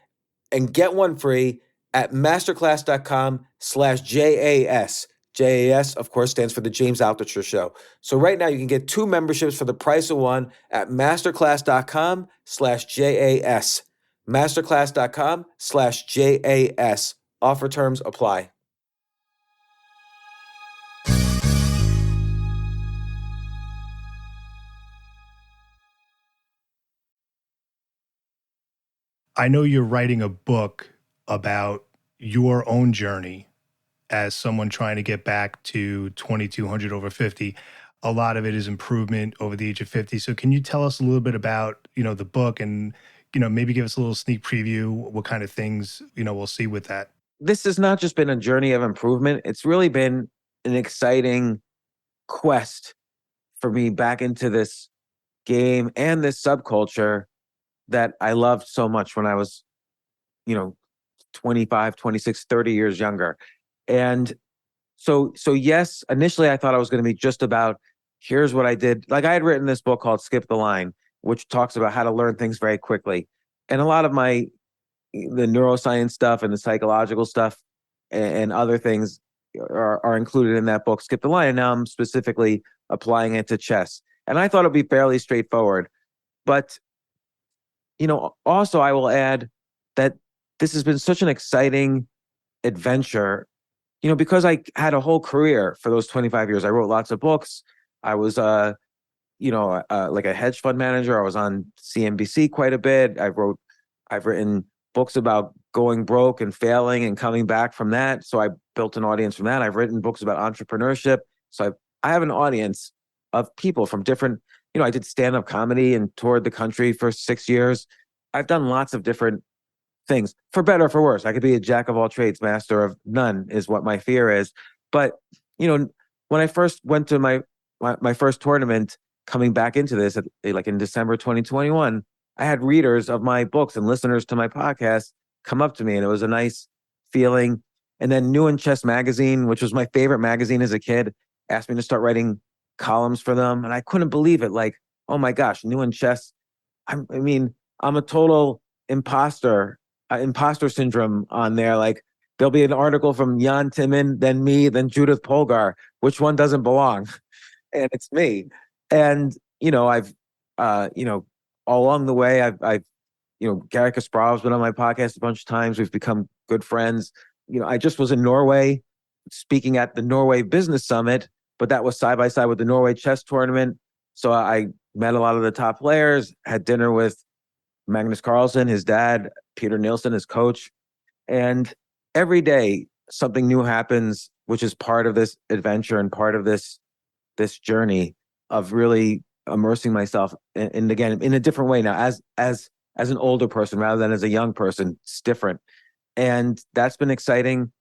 and get one free at masterclass.com/JAS. JAS, of course, stands for the James Altucher Show. So right now you can get 2 memberships for the price of one at masterclass.com/JAS. Masterclass.com/JAS. Offer terms apply. I know you're writing a book about your own journey as someone trying to get back to 2200 over 50. A lot of it is improvement over the age of 50. So can you tell us a little bit about, the book and, maybe give us a little sneak preview, what kind of things, we'll see with that? This has not just been a journey of improvement. It's really been an exciting quest for me back into this game and this subculture that I loved so much when I was, 25, 26, 30 years younger. And so yes, initially I thought I was going to be just about, here's what I did. Like I had written this book called Skip the Line, which talks about how to learn things very quickly. And a lot of the neuroscience stuff and the psychological stuff and other things are included in that book, Skip the Line. And now I'm specifically applying it to chess. And I thought it'd be fairly straightforward. But, also I will add that this has been such an exciting adventure, because I had a whole career for those 25 years. I wrote lots of books. I was, like a hedge fund manager. I was on CNBC quite a bit. I've written books about going broke and failing and coming back from that. So I built an audience from that. I've written books about entrepreneurship. So I have an audience of people from different, I did stand-up comedy and toured the country for 6 years. I've done lots of different things, for better or for worse. I could be a jack of all trades, master of none is what my fear is. But, when I first went to my first tournament coming back into this, like in December 2021, I had readers of my books and listeners to my podcast come up to me, and it was a nice feeling. And then New in Chess magazine, which was my favorite magazine as a kid, asked me to start writing columns for them. And I couldn't believe it. Like, oh my gosh, New in Chess. I'm a total imposter syndrome on there. Like there'll be an article from Jan Timman, then me, then Judith Polgar. Which one doesn't belong? And it's me. And, I've, all along the way, I've Gary Kasparov's been on my podcast a bunch of times. We've become good friends. I just was in Norway speaking at the Norway Business Summit, but that was side by side with the Norway Chess Tournament. So I met a lot of the top players, had dinner with Magnus Carlsen, his dad, Peter Nielsen, his coach. And every day something new happens, which is part of this adventure and part of this journey of really immersing myself. And again, in a different way now, as an older person rather than as a young person. It's different. And that's been exciting.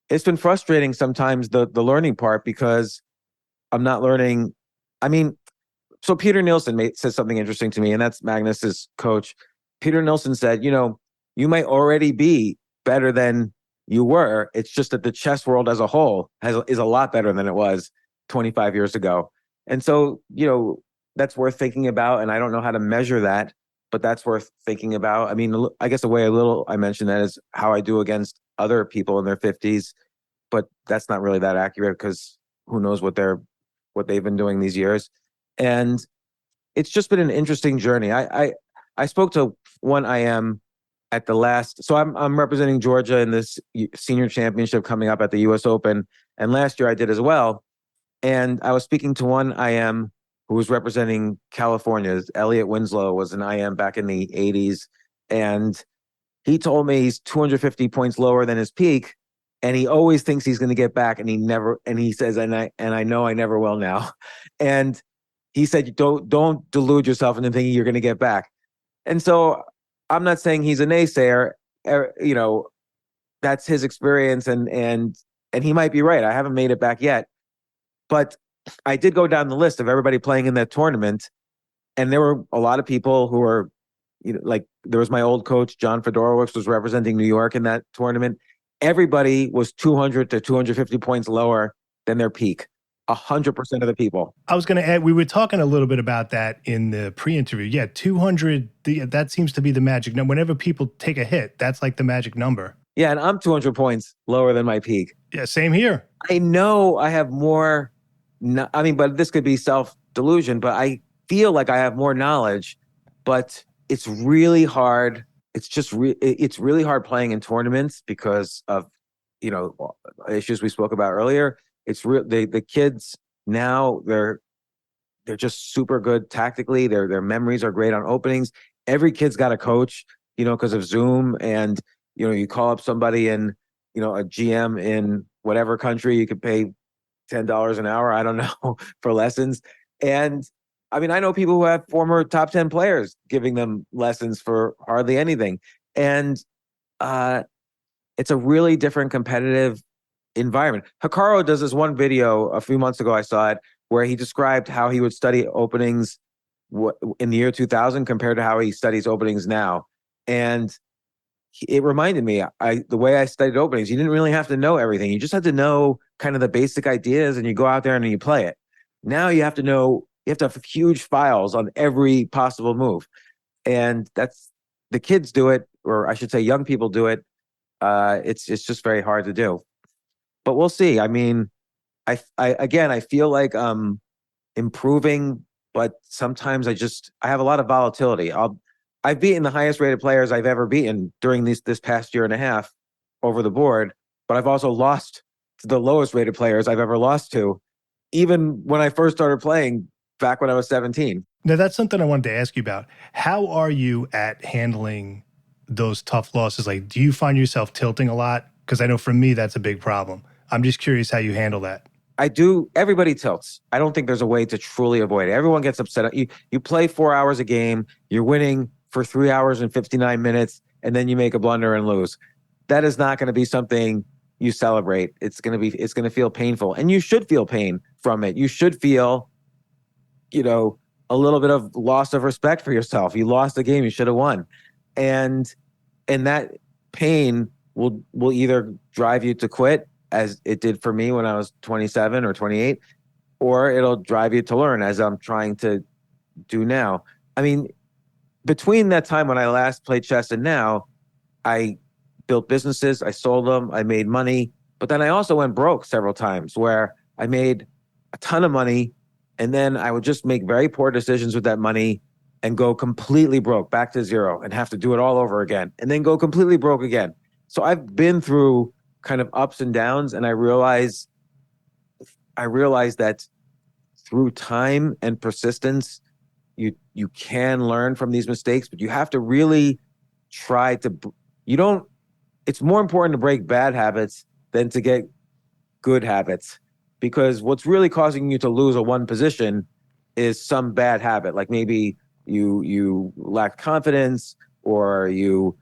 It's been frustrating sometimes, the learning part, because I'm not learning. So Peter Nielsen said something interesting to me, and that's Magnus's coach. Peter Nielsen said, you might already be better than you were. It's just that the chess world as a whole is a lot better than it was 25 years ago. And so, that's worth thinking about. And I don't know how to measure that, but that's worth thinking about. I guess the way I mentioned that is how I do against other people in their 50s, but that's not really that accurate because who knows what they've been doing these years. And it's just been an interesting journey. I spoke to one IM at the last, so I'm representing Georgia in this senior championship coming up at the US Open. And last year I did as well. And I was speaking to one IM who was representing California. Elliot Winslow was an IM back in the 80s. And he told me he's 250 points lower than his peak. And he always thinks he's going to get back. And he says, and I know I never will now. And he said, don't delude yourself into thinking you're going to get back. And so I'm not saying he's a naysayer. You know, that's his experience, and he might be right. I haven't made it back yet, but I did go down the list of everybody playing in that tournament, and there were a lot of people who were, like there was my old coach John Fedorowicz was representing New York in that tournament. Everybody was 200 to 250 points lower than their peak. 100% of the people. I was going to add, we were talking a little bit about that in the pre-interview. Yeah, 200, that seems to be the magic number. Whenever people take a hit, that's like the magic number. Yeah, and I'm 200 points lower than my peak. Yeah, same here. I know I have more, but this could be self-delusion, but I feel like I have more knowledge, but it's really hard. It's just, it's really hard playing in tournaments because of, issues we spoke about earlier. It's the kids now, they're just super good tactically. Their memories are great on openings. Every kid's got a coach, because of Zoom, and you call up somebody in, a GM in whatever country, you could pay $10 an hour, I don't know, for lessons. And I know people who have former top 10 players giving them lessons for hardly anything. And it's a really different competitive environment. Hikaru does this one video a few months ago, I saw it, where he described how he would study openings in the year 2000 compared to how he studies openings now. And it reminded me, the way I studied openings, you didn't really have to know everything. You just had to know kind of the basic ideas, and you go out there and you play it. Now you have to have huge files on every possible move. And that's, the kids do it, or I should say young people do it. It's just very hard to do. But we'll see. I feel like I'm improving, but sometimes I have a lot of volatility. I've beaten the highest rated players I've ever beaten during this past year and a half over the board, but I've also lost to the lowest rated players I've ever lost to, even when I first started playing back when I was 17. Now, that's something I wanted to ask you about. How are you at handling those tough losses? Like, do you find yourself tilting a lot? Because I know for me, that's a big problem. I'm just curious how you handle that. I do. Everybody tilts. I don't think there's a way to truly avoid it. Everyone gets upset. You play 4 hours a game, you're winning for 3 hours and 59 minutes, and then you make a blunder and lose. That is not going to be something you celebrate. It's going to feel painful, and you should feel pain from it. You should feel, a little bit of loss of respect for yourself. You lost the game, you should have won. And that pain will either drive you to quit, as it did for me when I was 27 or 28, or it'll drive you to learn, as I'm trying to do now. Between that time when I last played chess and now, I built businesses, I sold them, I made money, but then I also went broke several times, where I made a ton of money, and then I would just make very poor decisions with that money and go completely broke, back to zero, and have to do it all over again, and then go completely broke again. So I've been through kind of ups and downs, and I realize that through time and persistence, you can learn from these mistakes, but you have to really try to, it's more important to break bad habits than to get good habits, because what's really causing you to lose a one position is some bad habit. Like maybe you lack confidence, or you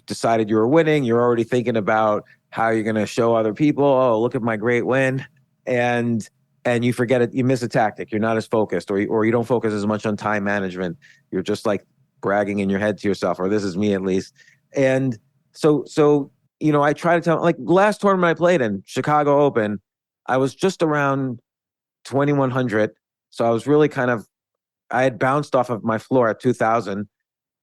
decided you were winning. You're already thinking about how you're going to show other people, oh, look at my great win. And you forget it. You miss a tactic. You're not as focused, or you don't focus as much on time management. You're just like bragging in your head to yourself, or this is me at least. And so, I try to tell, like last tournament I played in, Chicago Open, I was just around 2,100. So I was really I had bounced off of my floor at 2,000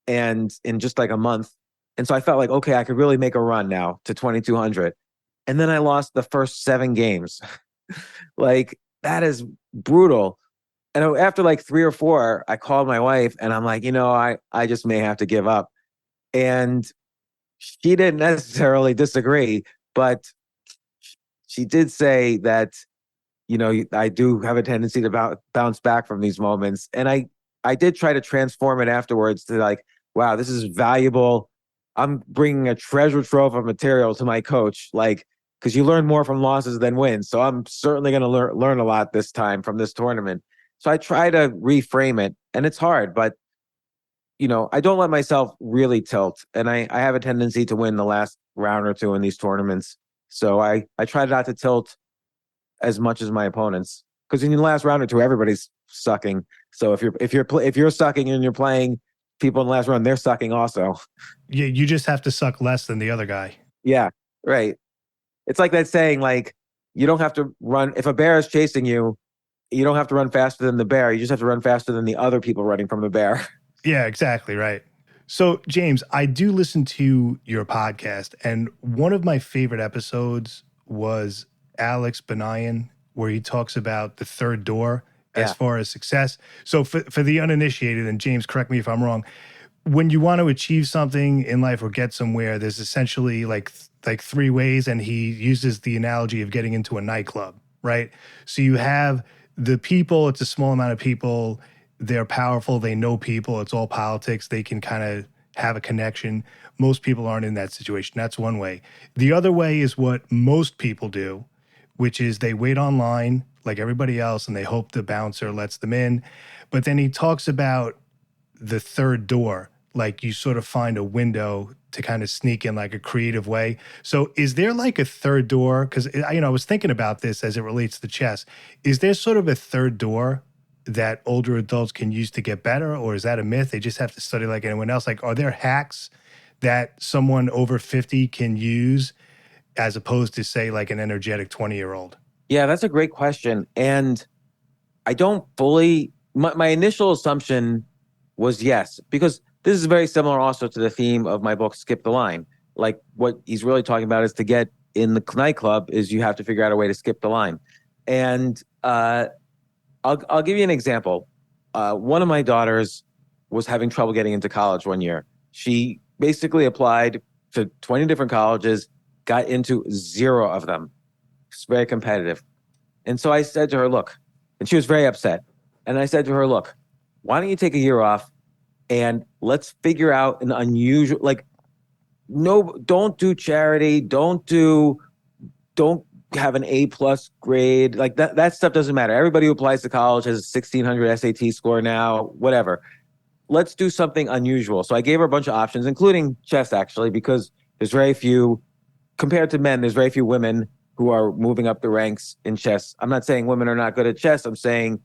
and in just like a month. And so I felt like, okay, I could really make a run now to 2,200. And then I lost the first 7 games. Like, that is brutal. And after like 3 or 4, I called my wife and I'm like, I just may have to give up. And she didn't necessarily disagree, but she did say that, I do have a tendency to bounce back from these moments. And I did try to transform it afterwards to like, wow, this is valuable. I'm bringing a treasure trove of material to my coach, like, because you learn more from losses than wins. So I'm certainly going to learn a lot this time from this tournament. So I try to reframe it, and it's hard, but I don't let myself really tilt, and I have a tendency to win the last round or two in these tournaments. So I try not to tilt as much as my opponents, because in the last round or two, everybody's sucking. So if you're sucking and you're playing people in the last round, they're sucking also. You just have to suck less than the other guy. Yeah, right. It's like that saying, like, you don't have to run. If a bear is chasing you, you don't have to run faster than the bear. You just have to run faster than the other people running from the bear. Yeah, exactly right. So, James, I do listen to your podcast, and one of my favorite episodes was Alex Benayan, where he talks about the third door as Yeah. far as success. So, for the uninitiated, and James, correct me if I'm wrong, when you want to achieve something in life or get somewhere, there's essentially like three ways, and he uses the analogy of getting into a nightclub, right? So you have the people, it's a small amount of people, they're powerful, they know people, it's all politics, they can kind of have a connection. Most people aren't in that situation. That's one way. The other way is what most people do, which is they wait online like everybody else and they hope the bouncer lets them in. But then he talks about the third door, like you sort of find a window to kind of sneak in like a creative way. So is there like a third door? Because, I was thinking about this as it relates to chess. Is there sort of a third door that older adults can use to get better? Or is that a myth? They just have to study like anyone else? Like, are there hacks that someone over 50 can use as opposed to, say, like an energetic 20-year-old? Yeah, that's a great question. And I don't fully, my initial assumption was yes, because this is very similar also to the theme of my book, Skip the Line. Like, what he's really talking about is to get in the nightclub is you have to figure out a way to skip the line. And I'll give you an example. One of my daughters was having trouble getting into college one year. She basically applied to 20 different colleges, got into 0 of them. It's very competitive. And so I said to her, look, and she was very upset. And I said to her, look, why don't you take a year off and let's figure out an unusual, like, no, don't do charity. Don't have an A+ grade. Like that stuff doesn't matter. Everybody who applies to college has a 1600 SAT score now, whatever. Let's do something unusual. So I gave her a bunch of options, including chess, actually, because there's very few, compared to men, there's very few women who are moving up the ranks in chess. I'm not saying women are not good at chess. I'm saying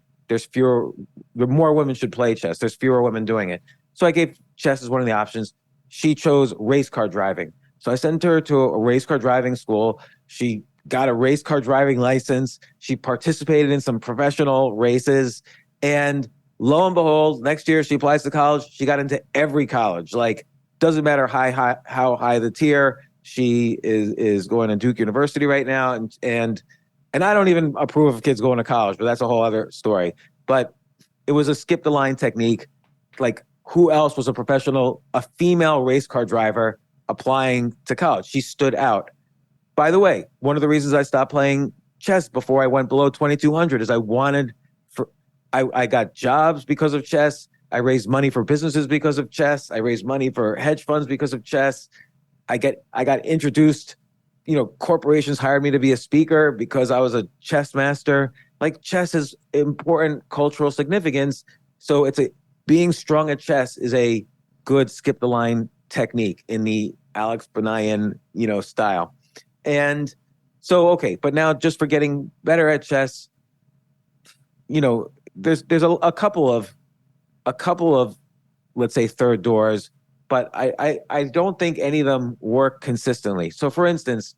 more women should play chess. There's fewer women doing it. So I gave chess as one of the options. She chose race car driving. So I sent her to a race car driving school. She got a race car driving license. She participated in some professional races. And lo and behold, next year she applies to college. She got into every college. Like, doesn't matter how high the tier. She is going to Duke University right now. And I don't even approve of kids going to college, but that's a whole other story. But it was a skip the line technique. Like, who else was a female race car driver applying to college? She stood out. By the way, one of the reasons I stopped playing chess before I went below 2,200 is I got jobs because of chess. I raised money for businesses because of chess. I raised money for hedge funds because of chess. I got introduced, corporations hired me to be a speaker because I was a chess master. Like, chess has important cultural significance. So being strong at chess is a good skip the line technique in the Alex Benayan, style. And so, okay, but now just for getting better at chess, there's a couple of, let's say, third doors, but I don't think any of them work consistently. So, for instance,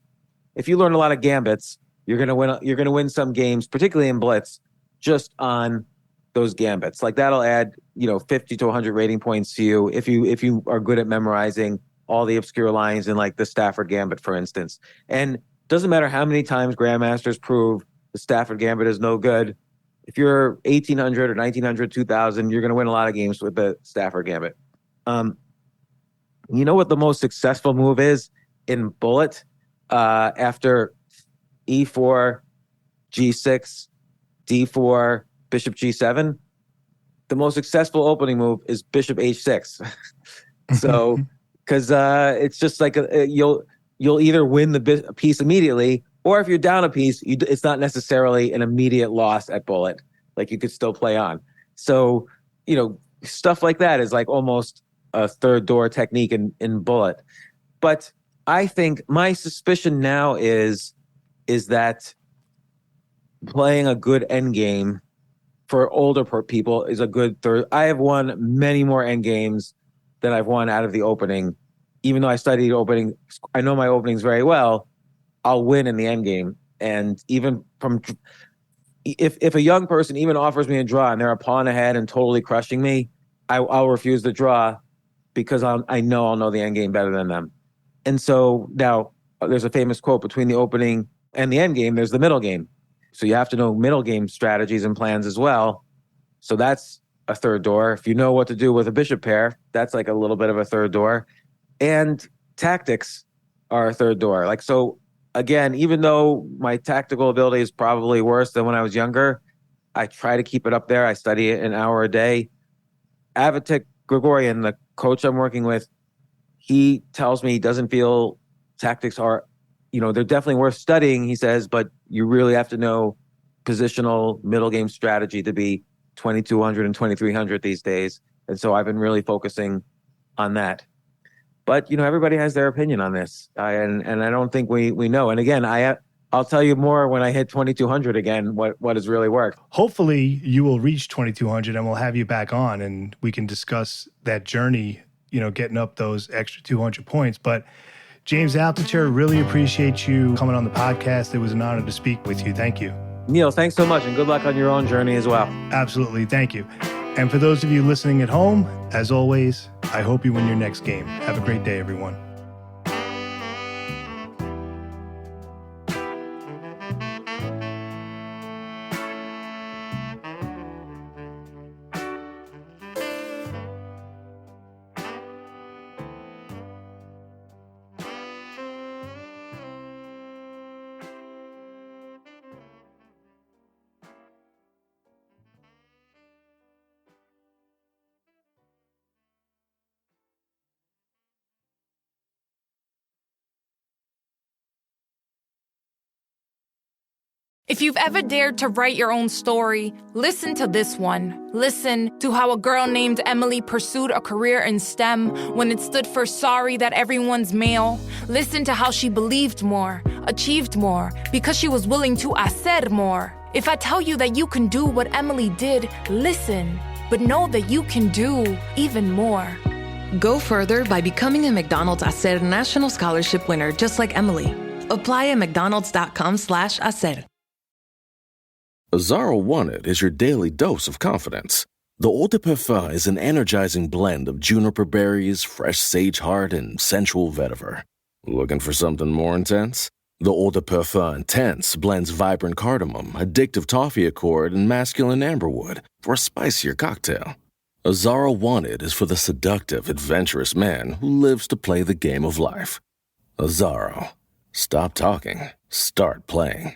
if you learn a lot of gambits, you're gonna win some games, particularly in blitz, just on those gambits. Like, that'll add 50 to 100 rating points to you if you are good at memorizing all the obscure lines in, like, the Stafford Gambit, for instance. And doesn't matter how many times grandmasters prove the Stafford Gambit is no good. If you're 1800 or 1900, 2000, you're going to win a lot of games with the Stafford Gambit. You know what the most successful move is in bullet after E4, G6, D4, Bishop G7? The most successful opening move is Bishop H6. So, because it's just like you'll either win the piece immediately, or if you're down a piece, it's not necessarily an immediate loss at bullet. Like, you could still play on. So, stuff like that is like almost a third door technique in Bullet. But I think my suspicion now is that playing a good end game for older people is a good third. I have won many more end games than I've won out of the opening. Even though I studied opening, I know my openings very well. I'll win in the end game. And even from, if a young person even offers me a draw and they're a pawn ahead and totally crushing me, I'll refuse the draw because I know I'll know the end game better than them. And so now there's a famous quote: between the opening and the end game, there's the middle game. So you have to know middle game strategies and plans as well. So that's a third door. If you know what to do with a bishop pair, that's like a little bit of a third door. And tactics are a third door. Like, so again, even though my tactical ability is probably worse than when I was younger, I try to keep it up there. I study it an hour a day. Avitek Gregorian, the coach I'm working with, he tells me he doesn't feel tactics are, they're definitely worth studying, he says, but you really have to know positional middle game strategy to be 2,200 and 2,300 these days. And so I've been really focusing on that. But, everybody has their opinion on this. And I don't think we know. And again, I'll tell you more when I hit 2,200 again, what has really worked. Hopefully you will reach 2,200 and we'll have you back on and we can discuss that journey, getting up those extra 200 points. But James Altucher, really appreciate you coming on the podcast. It was an honor to speak with you. Thank you. Neal, thanks so much, and good luck on your own journey as well. Absolutely. Thank you. And for those of you listening at home, as always, I hope you win your next game. Have a great day, everyone. If you've ever dared to write your own story, listen to this one. Listen to how a girl named Emily pursued a career in STEM when it stood for sorry that everyone's male. Listen to how she believed more, achieved more, because she was willing to hacer more. If I tell you that you can do what Emily did, listen, but know that you can do even more. Go further by becoming a McDonald's Hacer National Scholarship winner just like Emily. Apply at mcdonalds.com/hacer. Azzaro Wanted is your daily dose of confidence. The Eau de Parfum is an energizing blend of juniper berries, fresh sage heart, and sensual vetiver. Looking for something more intense? The Eau de Parfum Intense blends vibrant cardamom, addictive toffee accord, and masculine amberwood for a spicier cocktail. Azzaro Wanted is for the seductive, adventurous man who lives to play the game of life. Azzaro. Stop talking. Start playing.